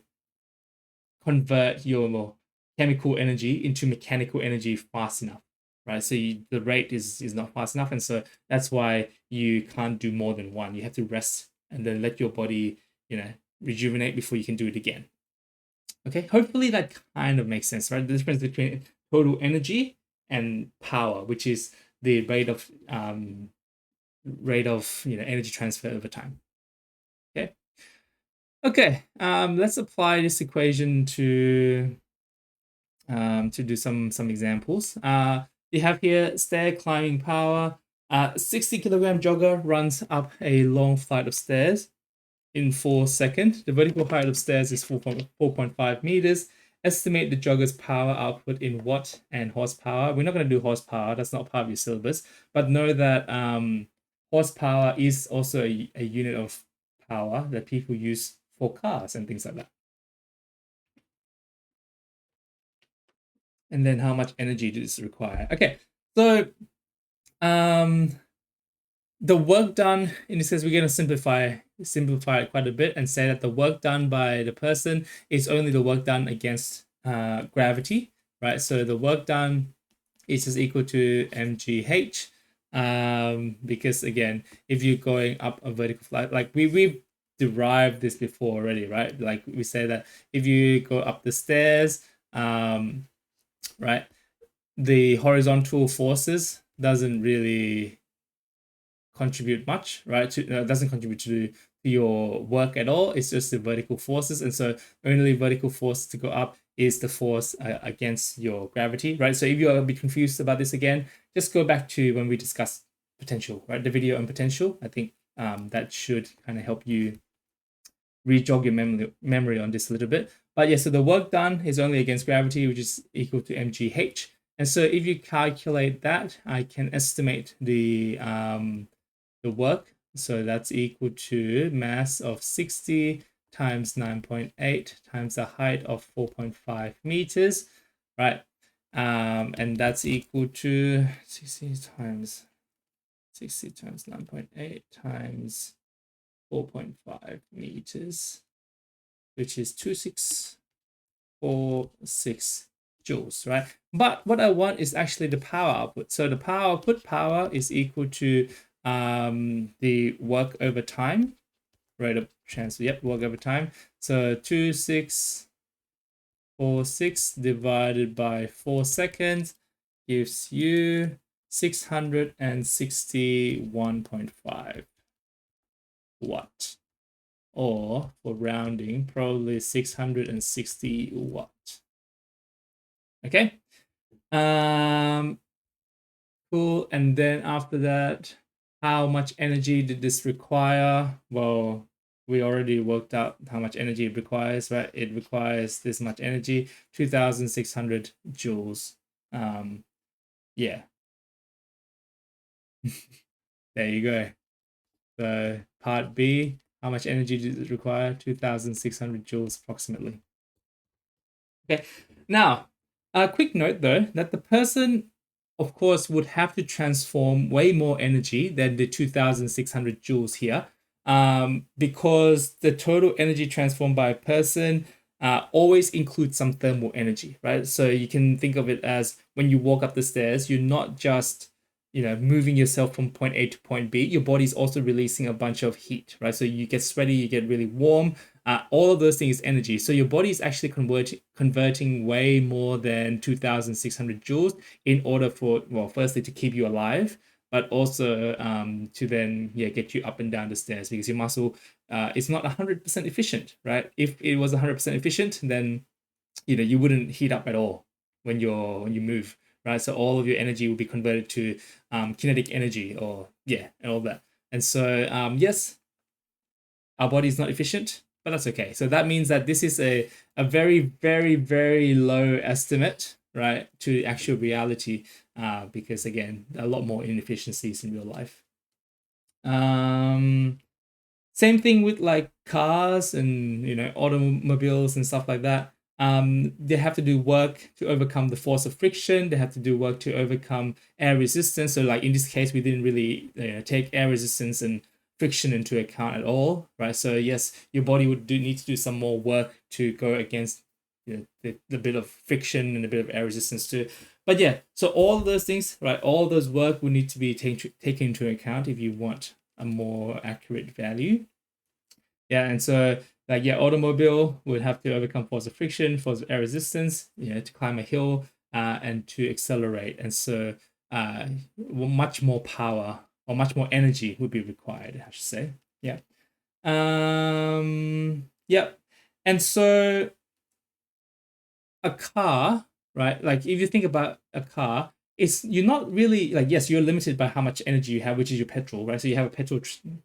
Speaker 1: convert your chemical energy into mechanical energy fast enough, right? So the rate is not fast enough, and so that's why you can't do more than one. You have to rest and then let your body, rejuvenate before you can do it again. Okay, hopefully that kind of makes sense, right? The difference between total energy and power, which is the rate of energy transfer over time. Okay. Okay. Let's apply this equation to do some examples. You have here stair climbing power. 60 kilogram jogger runs up a long flight of stairs in 4 seconds. The vertical height of stairs is 4.5 meters. Estimate the jogger's power output in watt and horsepower. We're not going to do horsepower. That's not part of your syllabus. But know that horsepower is also a unit of power that people use for cars and things like that. And then how much energy does it require? Okay, so the work done in this case, we're going to simplify it quite a bit and say that the work done by the person is only the work done against gravity, right? So the work done is just equal to mgh, because again, if you're going up a vertical flight, like we've derived this before already, right? Like we say that if you go up the stairs, right, the horizontal forces doesn't really contribute much, right? Doesn't contribute to your work at all. It's just the vertical forces, and so only vertical force to go up is the force against your gravity, right? So if you're a bit confused about this again, just go back to when we discussed potential, right? The video on potential. I think that should kind of help you re-jog your memory on this a little bit. But yeah, so the work done is only against gravity, which is equal to mgh. And so if you calculate that, I can estimate the work. So that's equal to mass of 60 times 9.8 times the height of 4.5 meters, right? And that's equal to 60 times 9.8 times 4.5 meters, which is 2646 joules, right? But what I want is actually the power output. So the power output power is equal to the work over time, rate of transfer. Yep, work over time. So 2646 divided by 4 seconds gives you 661.5 watt, or for rounding, probably 660 watt. Okay. Cool. And then after that, how much energy did this require? Well, we already worked out how much energy it requires, right? It requires this much energy, 2,600 joules. Yeah. There you go. So part B, how much energy does it require? 2,600 joules approximately. Okay. Now, a quick note though, that the person, of course, would have to transform way more energy than the 2,600 joules here, because the total energy transformed by a person always includes some thermal energy, right? So you can think of it as when you walk up the stairs, you're not just moving yourself from point A to point B, your body's also releasing a bunch of heat, right? So you get sweaty, you get really warm. All of those things is energy. So your body is actually converting way more than 2,600 joules in order for, well, firstly to keep you alive, but also to then get you up and down the stairs, because your muscle is not 100% efficient, right? If it was 100% efficient, then you wouldn't heat up at all when you move, right? So all of your energy will be converted to kinetic energy, or and all that. And so yes, our body is not efficient, but that's okay. So that means that this is a very, very, very low estimate, right, to actual reality, because again, a lot more inefficiencies in real life. Same thing with like cars and automobiles and stuff like that. They have to do work to overcome the force of friction. They have to do work to overcome air resistance. So like in this case, we didn't really take air resistance and friction into account at all, right? So yes, your body would need to do some more work to go against the bit of friction and a bit of air resistance too. But yeah, so all those things, right? All those work will need to be taken into account if you want a more accurate value. Yeah, and so like automobile would have to overcome force of friction, force of air resistance, to climb a hill and to accelerate. And so much more power or much more energy would be required, I should say. Yeah. Yeah. And so a car, right? Like if you think about a car, you're not really like, yes, you're limited by how much energy you have, which is your petrol, right? So you have a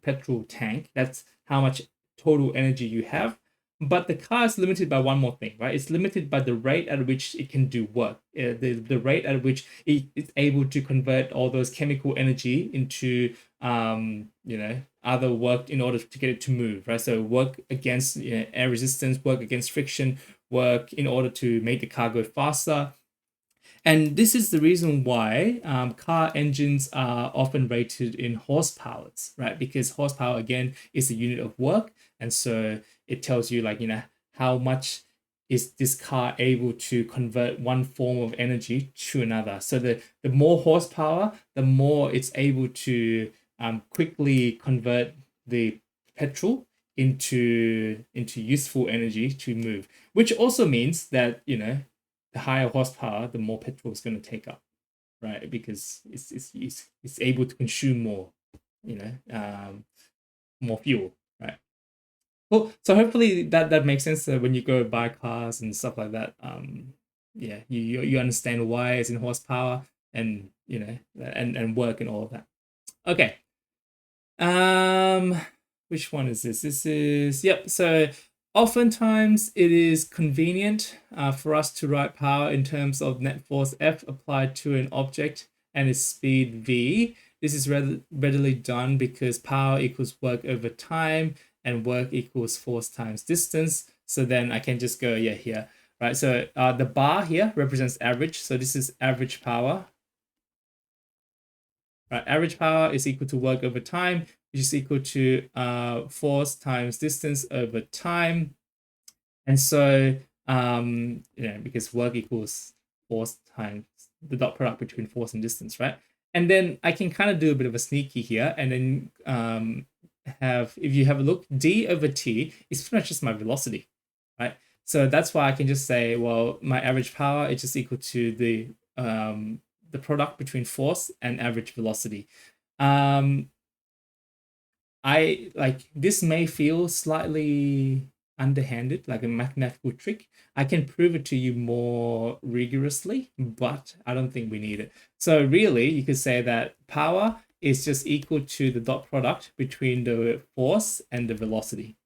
Speaker 1: petrol tank. That's how much total energy you have. But the car is limited by one more thing, right? It's limited by the rate at which it can do work, the rate at which it's able to convert all those chemical energy into other work in order to get it to move, right? So work against air resistance, work against friction, work in order to make the car go faster. And this is the reason why car engines are often rated in horsepowers, right? Because horsepower, again, is a unit of work. And so it tells you, like, how much is this car able to convert one form of energy to another. So the more horsepower, the more it's able to quickly convert the petrol into useful energy to move, which also means that, you know, the higher horsepower, the more petrol is going to take up, right? Because it's able to consume more, you know, more fuel, right? Well, so hopefully that makes sense when you go buy cars and stuff like that. Yeah, you understand why it's in horsepower and, you know, and work and all of that. Okay. Um, which one is this? This is, yep. So oftentimes it is convenient for us to write power in terms of net force F applied to an object and its speed V. This is readily done because power equals work over time and work equals force times distance. So then I can just go, yeah, here, right? So the bar here represents average. So this is average power. Right, average power is equal to work over time, which is equal to force times distance over time. And so, you know, because work equals force times the dot product between force and distance, right? And then I can kind of do a bit of a sneaky here, and then if you have a look, d over t is pretty much just my velocity, right? So that's why I can just say, well, my average power is just equal to the product between force and average velocity. I like this may feel slightly underhanded, like a mathematical trick. I can prove it to you more rigorously, but I don't think we need it. So really, you could say that power is just equal to the dot product between the force and the velocity.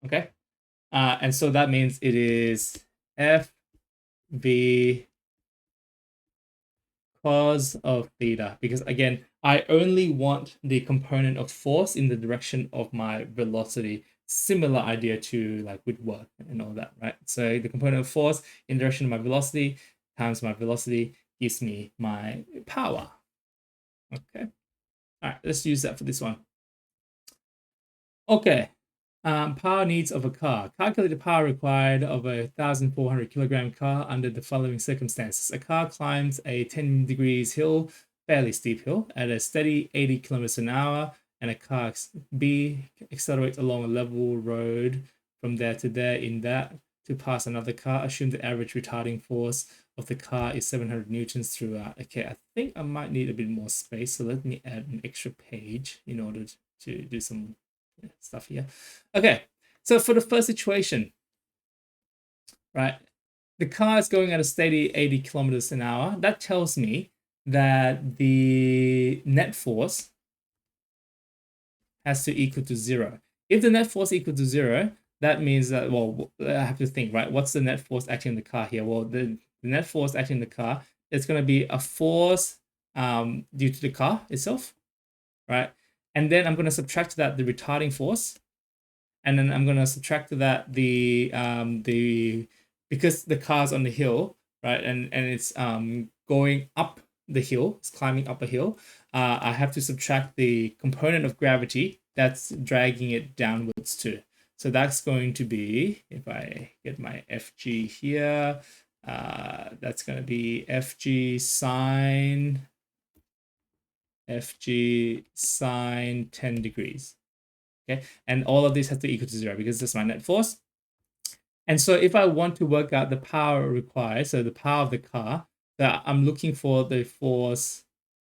Speaker 1: Okay? And so that means it is F V cos of theta, because again, I only want the component of force in the direction of my velocity. Similar idea to like with work and all that, right? So the component of force in the direction of my velocity times my velocity gives me my power. Okay. All right, let's use that for this one. Okay. Power needs of a car. Calculate the power required of a 1,400 kilogram car under the following circumstances. A car climbs a 10 degrees hill, fairly steep hill, at a steady 80 kilometers an hour, and a car B accelerates along a level road from there to there in that to pass another car. Assume the average retarding force of the car is 700 newtons throughout. Okay, I think I might need a bit more space, so let me add an extra page in order to do some stuff here. Okay, so for the first situation, right, the car is going at a steady 80 kilometers an hour. That tells me that the net force has to equal to 0. If the net force equal to 0, that means that, well, I have to think, right, what's the net force acting in the car here? Well, the net force acting in the car is going to be a force due to the car itself, right? And then I'm going to subtract that the retarding force, and then I'm going to subtract that the because the car's on the hill, right, and it's going up the hill, it's climbing up a hill. I have to subtract the component of gravity that's dragging it downwards too. So that's going to be, if I get my FG here, that's going to be FG sine 10 degrees. Okay, and all of this has to equal to 0 because this is my net force. And so if I want to work out the power required, so the power of the car, that I'm looking for the force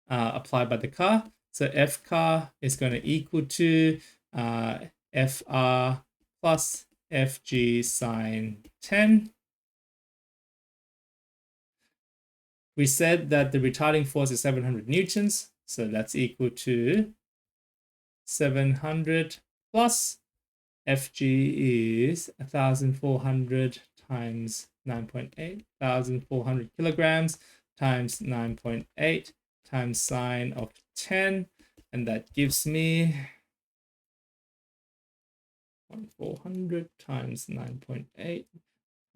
Speaker 1: applied by the car. So F car is going to equal to FR plus FG sine 10. We said that the retarding force is 700 newtons, so that's equal to 700 plus FG is 1,400 times 9.8, 1,400 kilograms times 9.8 times sine of 10, and that gives me 1,400 times 9.8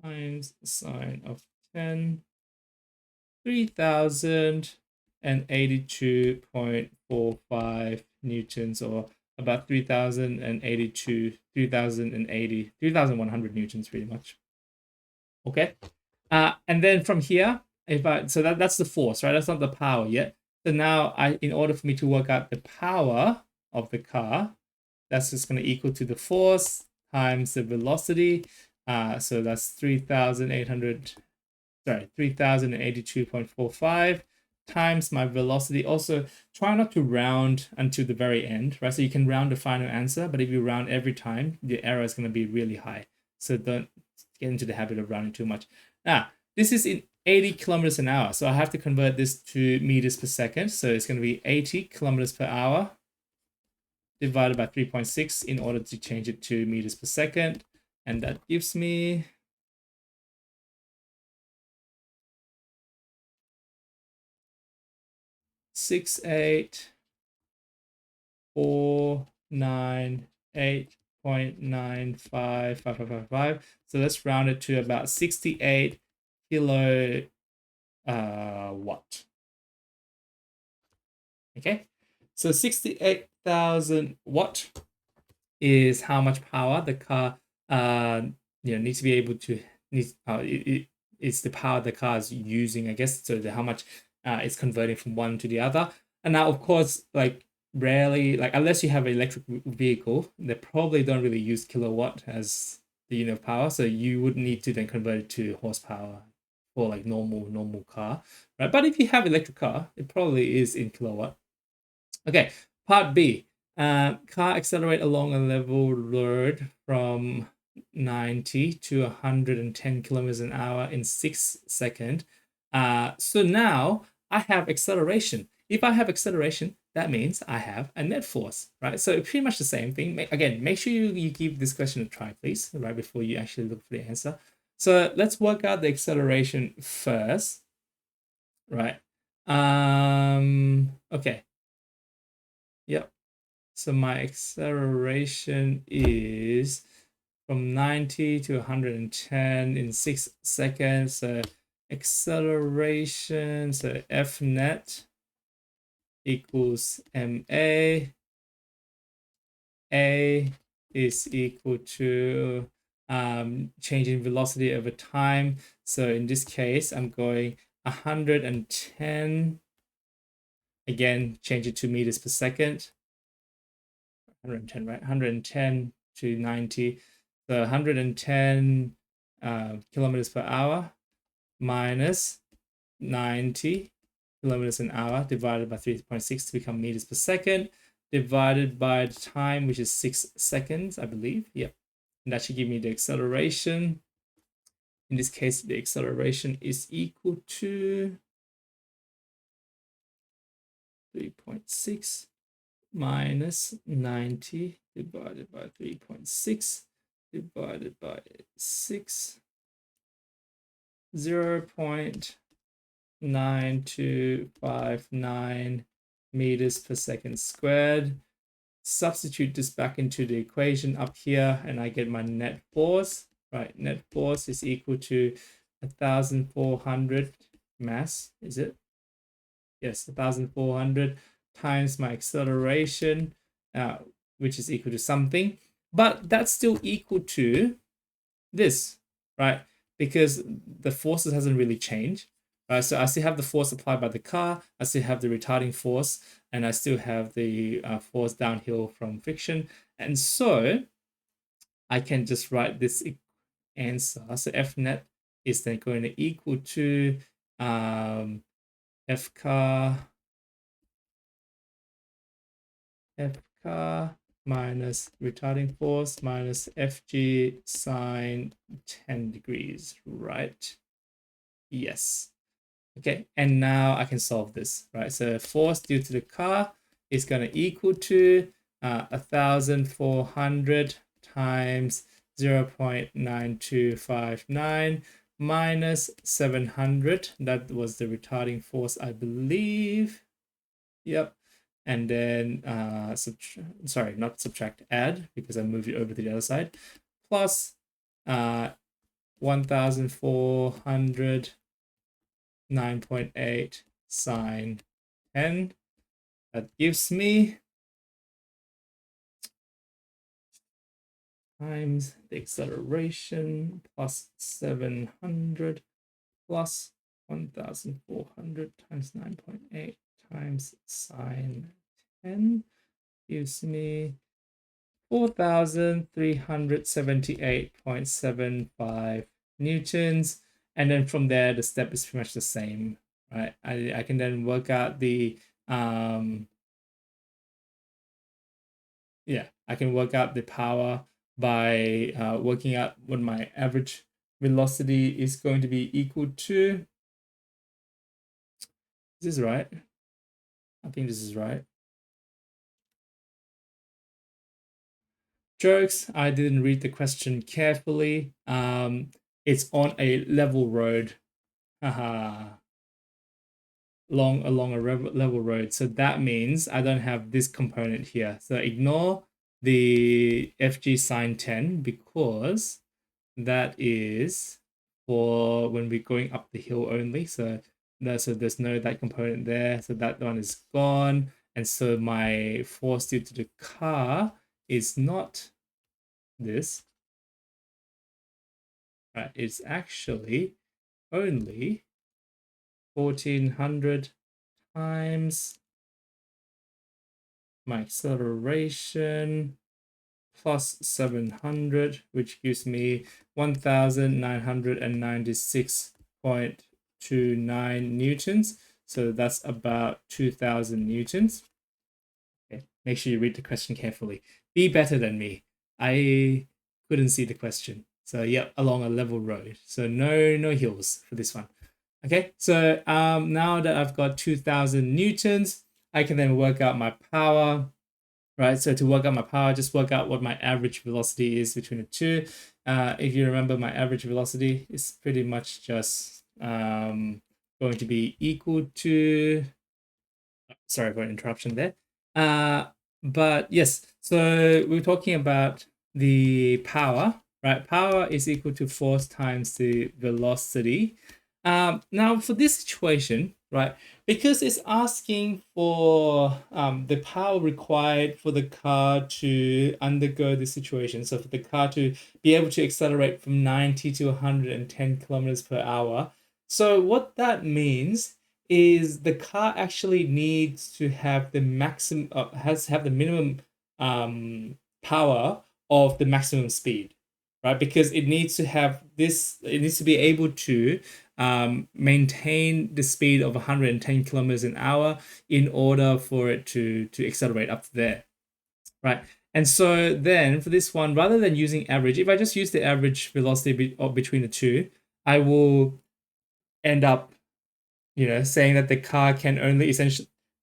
Speaker 1: times sine of 10, 3,082.45 newtons, or about 3,100 newtons pretty much. Okay. And then from here, so that's the force, right? That's not the power yet. So now in order for me to work out the power of the car, that's just going to equal to the force times the velocity. So that's 3,82.45 times my velocity. Also, try not to round until the very end, right? So you can round the final answer, but if you round every time, the error is going to be really high. So don't get into the habit of rounding too much. Now, this is in 80 kilometers an hour. So I have to convert this to meters per second. So it's going to be 80 kilometers per hour divided by 3.6 in order to change it to meters per second. And that gives me 68,498.955555. So let's round it to about 68 kilo watt. Okay, so 68,000 watt is how much power the car needs to be able to it's the power the car is using, I guess. So how much it's converting from one to the other. And now, of course, like rarely, like unless you have an electric vehicle, they probably don't really use kilowatt as the unit of power. So you would need to then convert it to horsepower for like normal car, right? But if you have electric car, it probably is in kilowatt. Okay, part B. Car accelerate along a level road from 90 to 110 kilometers an hour in 6 seconds. So now I have acceleration. If I have acceleration, that means I have a net force, right? So pretty much the same thing. Again, make sure you give this question a try, please, right before you actually look for the answer. So let's work out the acceleration first, right? Okay. Yep. So my acceleration is from 90 to 110 in 6 seconds. So acceleration, so F net equals ma. A is equal to change in velocity over time. So in this case, I'm going 110. Again, change it to meters per second. 110, right? 110 to 90. So 110 kilometers per hour minus 90 kilometers an hour divided by 3.6 to become meters per second, divided by the time, which is 6 seconds, I believe. Yep. And that should give me the acceleration. In this case, the acceleration is equal to 3.6 minus 90 divided by 3.6 divided by 6, 0.9259 meters per second squared. Substitute this back into the equation up here, and I get my net force, right? Net force is equal to 1,400 mass, is it? Yes, 1,400 times my acceleration, which is equal to something. But that's still equal to this, right? Because the forces hasn't really changed. So I still have the force applied by the car, I still have the retarding force, and I still have the force downhill from friction. And so I can just write this answer. So F net is then going to equal to F car minus retarding force minus Fg sine 10 degrees, right? Yes. Okay, and now I can solve this, right? So force due to the car is going to equal to 1,400 times 0.9259 minus 700. That was the retarding force, I believe. Yep. And then, sorry, not subtract, add, because I moved it over to the other side, plus 1,400 9.8 sine 10. That gives me times the acceleration plus 700 plus 1,400 times 9.8 times sine 10 gives me 4,378.75 newtons. And then from there, the step is pretty much the same, right? I can then work out the, I can work out the power by working out what my average velocity is going to be equal to. Is this right? I think this is right. Jokes, I didn't read the question carefully. It's on a level road. Haha. Along a level road. So that means I don't have this component here. So ignore the FG sine 10 because that is for when we're going up the hill only. So there's no that component there. So that one is gone. And so my force due to the car is not this. Right, it's actually only 1400 times my acceleration plus 700, which gives me 1996.29 newtons. So that's about 2000 newtons. Okay, make sure you read the question carefully. Be better than me. I couldn't see the question. So yep, along a level road. So no hills for this one. Okay, so now that I've got 2000 newtons, I can then work out my power, right? So to work out my power, just work out what my average velocity is between the two. If you remember, my average velocity is pretty much just going to be equal to, sorry for interruption there. But yes, so we're talking about the power, right? Power is equal to force times the velocity. Now for this situation, right, because it's asking for the power required for the car to undergo the situation. So for the car to be able to accelerate from 90 to 110 kilometers per hour. So what that means is the car actually needs to have the maximum, has to have the minimum power of the maximum speed, right? Because it needs to have this, it needs to be able to maintain the speed of 110 kilometers an hour in order for it to accelerate up to there, right? And so then for this one, rather than using average, if I just use the average velocity between the two, I will end up, saying that the car can only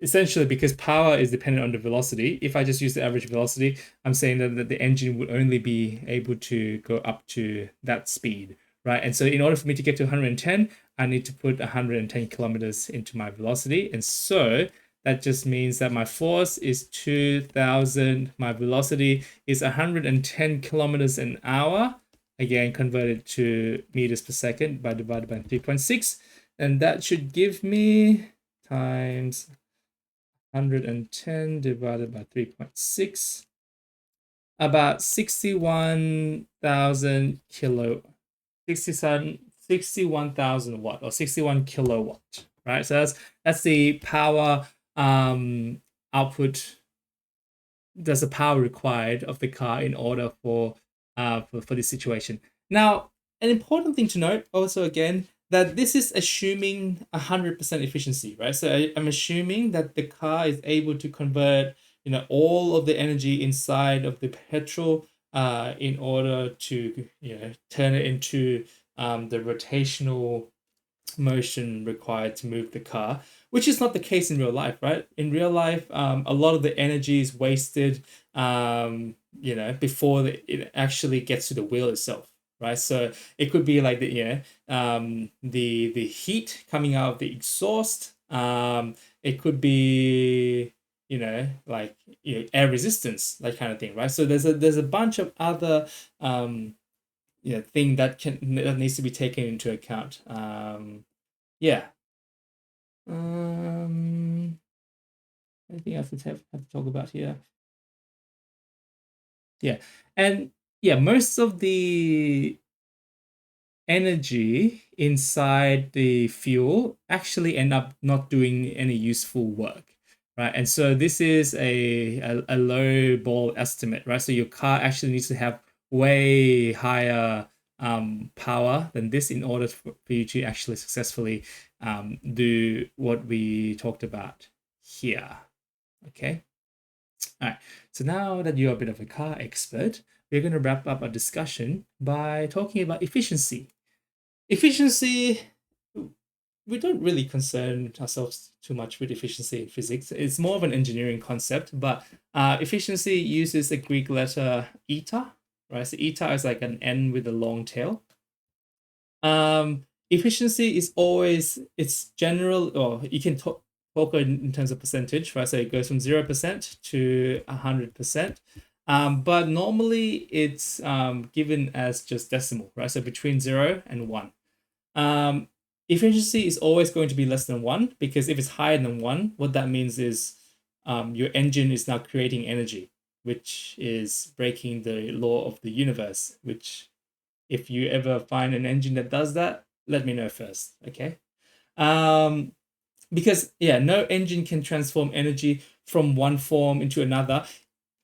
Speaker 1: essentially because power is dependent on the velocity. If I just use the average velocity, I'm saying that the engine would only be able to go up to that speed, right? And so in order for me to get to 110, I need to put 110 kilometers into my velocity. And so that just means that my force is 2000, my velocity is 110 kilometers an hour, again converted to meters per second by divided by 3.6. And that should give me times 110 divided by 3.6, about 61,000 watt or 61 kilowatt, right? So that's the power output. That's the power required of the car in order for this situation. Now, an important thing to note also again that this is assuming 100% efficiency, right? So I'm assuming that the car is able to convert, all of the energy inside of the petrol in order to, turn it into the rotational motion required to move the car, which is not the case in real life, right? In real life, a lot of the energy is wasted, before it actually gets to the wheel itself, right? So it could be like the heat coming out of the exhaust. It could be air resistance, that kind of thing, right? So there's a bunch of other thing that needs to be taken into account. Yeah. Anything else to have to talk about here? Yeah, and yeah, most of the energy inside the fuel actually end up not doing any useful work, right? And so this is a low ball estimate, right? So your car actually needs to have way higher power than this in order for you to actually successfully do what we talked about here. Okay. All right. So now that you're a bit of a car expert, we're going to wrap up our discussion by talking about efficiency. Efficiency, we don't really concern ourselves too much with efficiency in physics. It's more of an engineering concept, but efficiency uses the Greek letter eta, right? So eta is like an N with a long tail. Efficiency is always, it's general, or you can talk in terms of percentage, right? So it goes from 0% to 100%. But normally it's given as just decimal, right? So between 0 and 1. Efficiency is always going to be less than 1, because if it's higher than 1, what that means is your engine is now creating energy, which is breaking the law of the universe, which if you ever find an engine that does that, let me know first, okay? Because yeah, no engine can transform energy from one form into another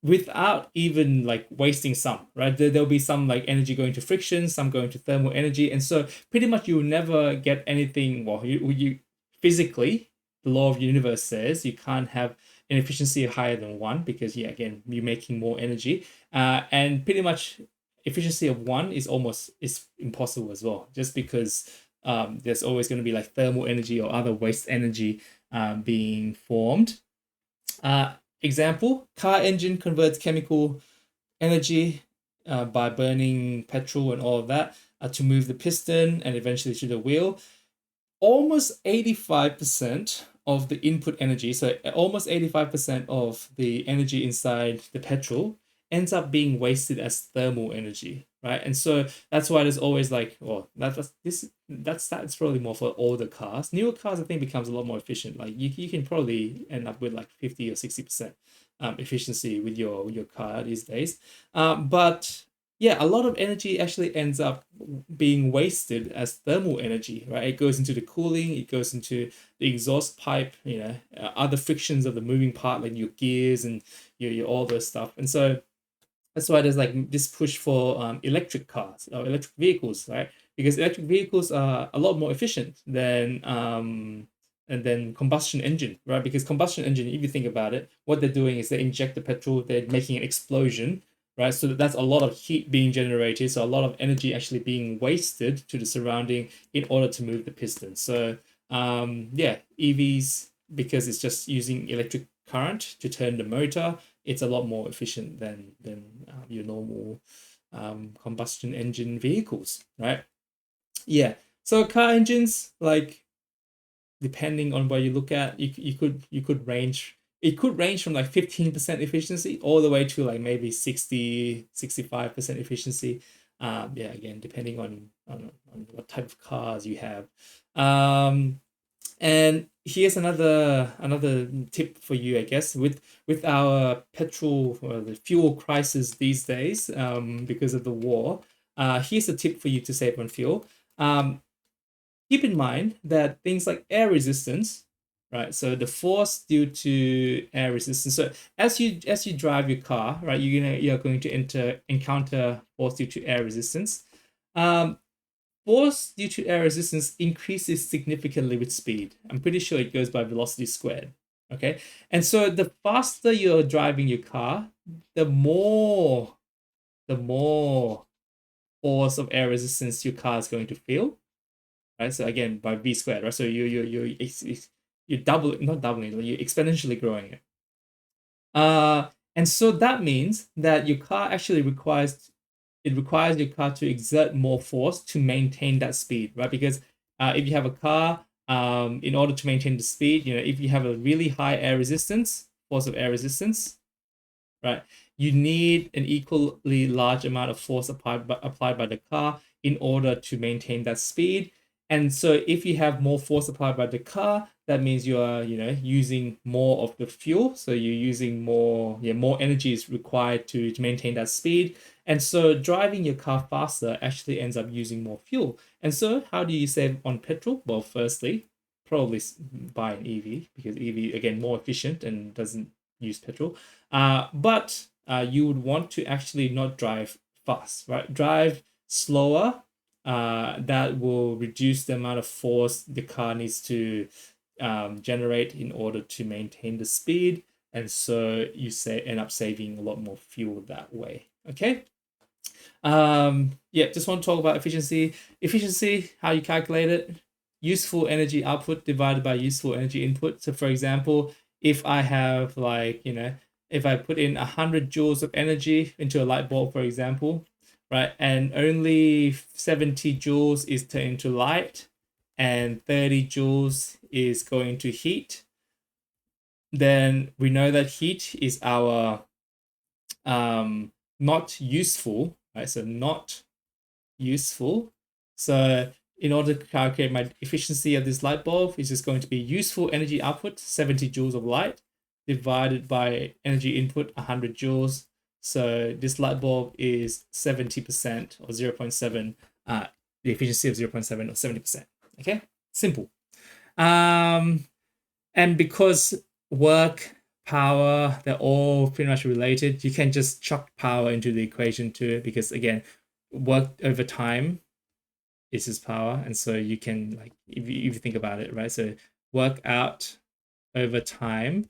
Speaker 1: without even like wasting some, right? There'll be some like energy going to friction, some going to thermal energy, and so pretty much you will never get anything. Well, you physically, the law of the universe says you can't have an efficiency higher than 1, because yeah, again, you're making more energy, and pretty much efficiency of 1 is impossible as well, just because there's always going to be like thermal energy or other waste energy being formed. Example, car engine converts chemical energy by burning petrol and all of that to move the piston and eventually to the wheel. Almost 85% of the input energy, so almost 85% of the energy inside the petrol ends up being wasted as thermal energy, right? And so that's why there's always like, oh, that's probably more for older cars. Newer cars, I think, becomes a lot more efficient. Like you can probably end up with like 50 or 60% efficiency with your car these days. But yeah, a lot of energy actually ends up being wasted as thermal energy, right? It goes into the cooling, it goes into the exhaust pipe, other frictions of the moving part, like your gears and your all this stuff. And so that's why there's like this push for electric cars or electric vehicles, right? Because electric vehicles are a lot more efficient than and then combustion engine, right? Because combustion engine, if you think about it, what they're doing is they inject the petrol, they're making an explosion, right? So that's a lot of heat being generated, so a lot of energy actually being wasted to the surrounding in order to move the piston. So yeah, EVs, because it's just using electric current to turn the motor, it's a lot more efficient than your normal combustion engine vehicles, right? Yeah. So car engines, like depending on where you look at, you could range. It could range from like 15% efficiency all the way to like maybe 65% efficiency. Yeah, again, depending on what type of cars you have. And here's another tip for you, I guess, with our petrol or the fuel crisis these days, because of the war. Here's a tip for you to save on fuel. Keep in mind that things like air resistance, right? So the force due to air resistance. So as you drive your car, right, you're going to encounter force due to air resistance. Force due to air resistance increases significantly with speed. I'm pretty sure it goes by velocity squared. Okay. And so the faster you're driving your car, the more force of air resistance your car is going to feel. Right. So again, by V squared, right? So you're doubling, not doubling, you're exponentially growing it. And so that means that your car actually requires your car to exert more force to maintain that speed, right? Because if you have a car, in order to maintain the speed, if you have a really high air resistance, force of air resistance, right, you need an equally large amount of force applied by the car in order to maintain that speed. And so if you have more force applied by the car, that means you are, using more of the fuel. So you're using more, more energy is required to maintain that speed. And so driving your car faster actually ends up using more fuel. And so how do you save on petrol? Well, firstly, probably buy an EV because EV again more efficient and doesn't use petrol. But you would want to actually not drive fast, right? Drive slower. That will reduce the amount of force the car needs to generate in order to maintain the speed, and so you end up saving a lot more fuel that way. Okay. Yeah, just want to talk about efficiency. Efficiency, how you calculate it. Useful energy output divided by useful energy input. So for example, if I have if I put in 100 joules of energy into a light bulb, for example, right, and only 70 joules is turned into light and 30 joules is going to heat, then we know that heat is our not useful, right? So not useful. So in order to calculate my efficiency of this light bulb, it's just going to be useful energy output, 70 joules of light, divided by energy input, 100 joules. So this light bulb is 70% or 0.7, the efficiency of 0.7 or 70%. Okay, simple. And because work, power, they're all pretty much related, you can just chuck power into the equation too, because again, work over time is just power. And so you can, like, if you think about it, right? So work out over time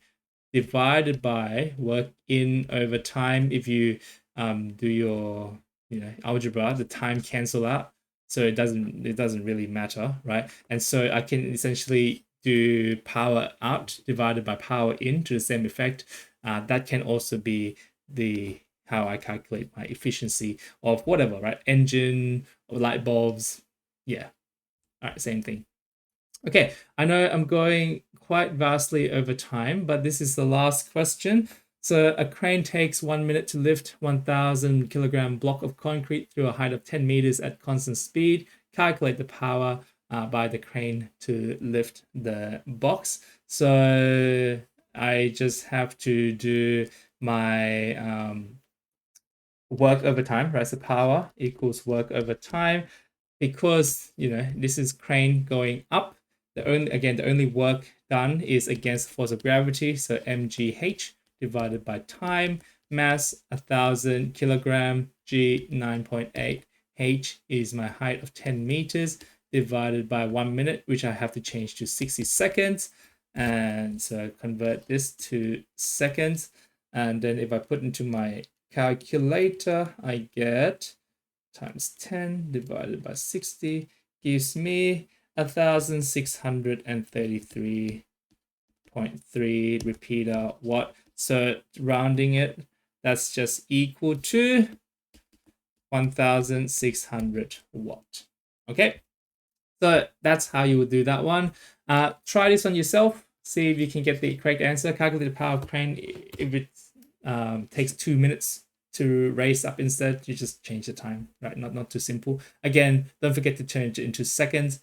Speaker 1: divided by work in over time. If you do your algebra, the time cancel out, so it doesn't really matter, right? And so I can essentially do power out divided by power in to the same effect. That can also be the how I calculate my efficiency of whatever, right? Engine or light bulbs. Yeah. All right, same thing. Okay, I know I'm going quite vastly over time, but this is the last question. So a crane takes 1 minute to lift 1,000 kilogram block of concrete through a height of 10 meters at constant speed. Calculate the power by the crane to lift the box. So I just have to do my work over time, right? So power equals work over time. Because this is crane going up, the only work done is against the force of gravity, so mgh divided by time, mass 1,000 kilogram, g 9.8, h is my height of 10 meters, divided by 1 minute, which I have to change to 60 seconds. And so convert this to seconds, and then if I put into my calculator, I get times 10 divided by 60 gives me 1,633.3 repeater watt. So rounding it, that's just equal to 1,600 watt. Okay, so that's how you would do that one. Try this on yourself. See if you can get the correct answer. Calculate the power of crane. If it takes 2 minutes to raise up, instead you just change the time, right? Not too simple. Again, don't forget to change it into seconds.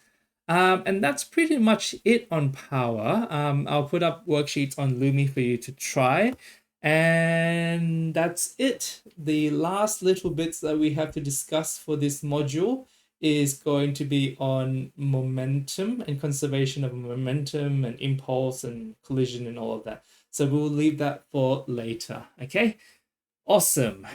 Speaker 1: And that's pretty much it on power. I'll put up worksheets on LUMI for you to try, and that's it. The last little bits that we have to discuss for this module is going to be on momentum and conservation of momentum and impulse and collision and all of that. So we'll leave that for later. Okay. Awesome.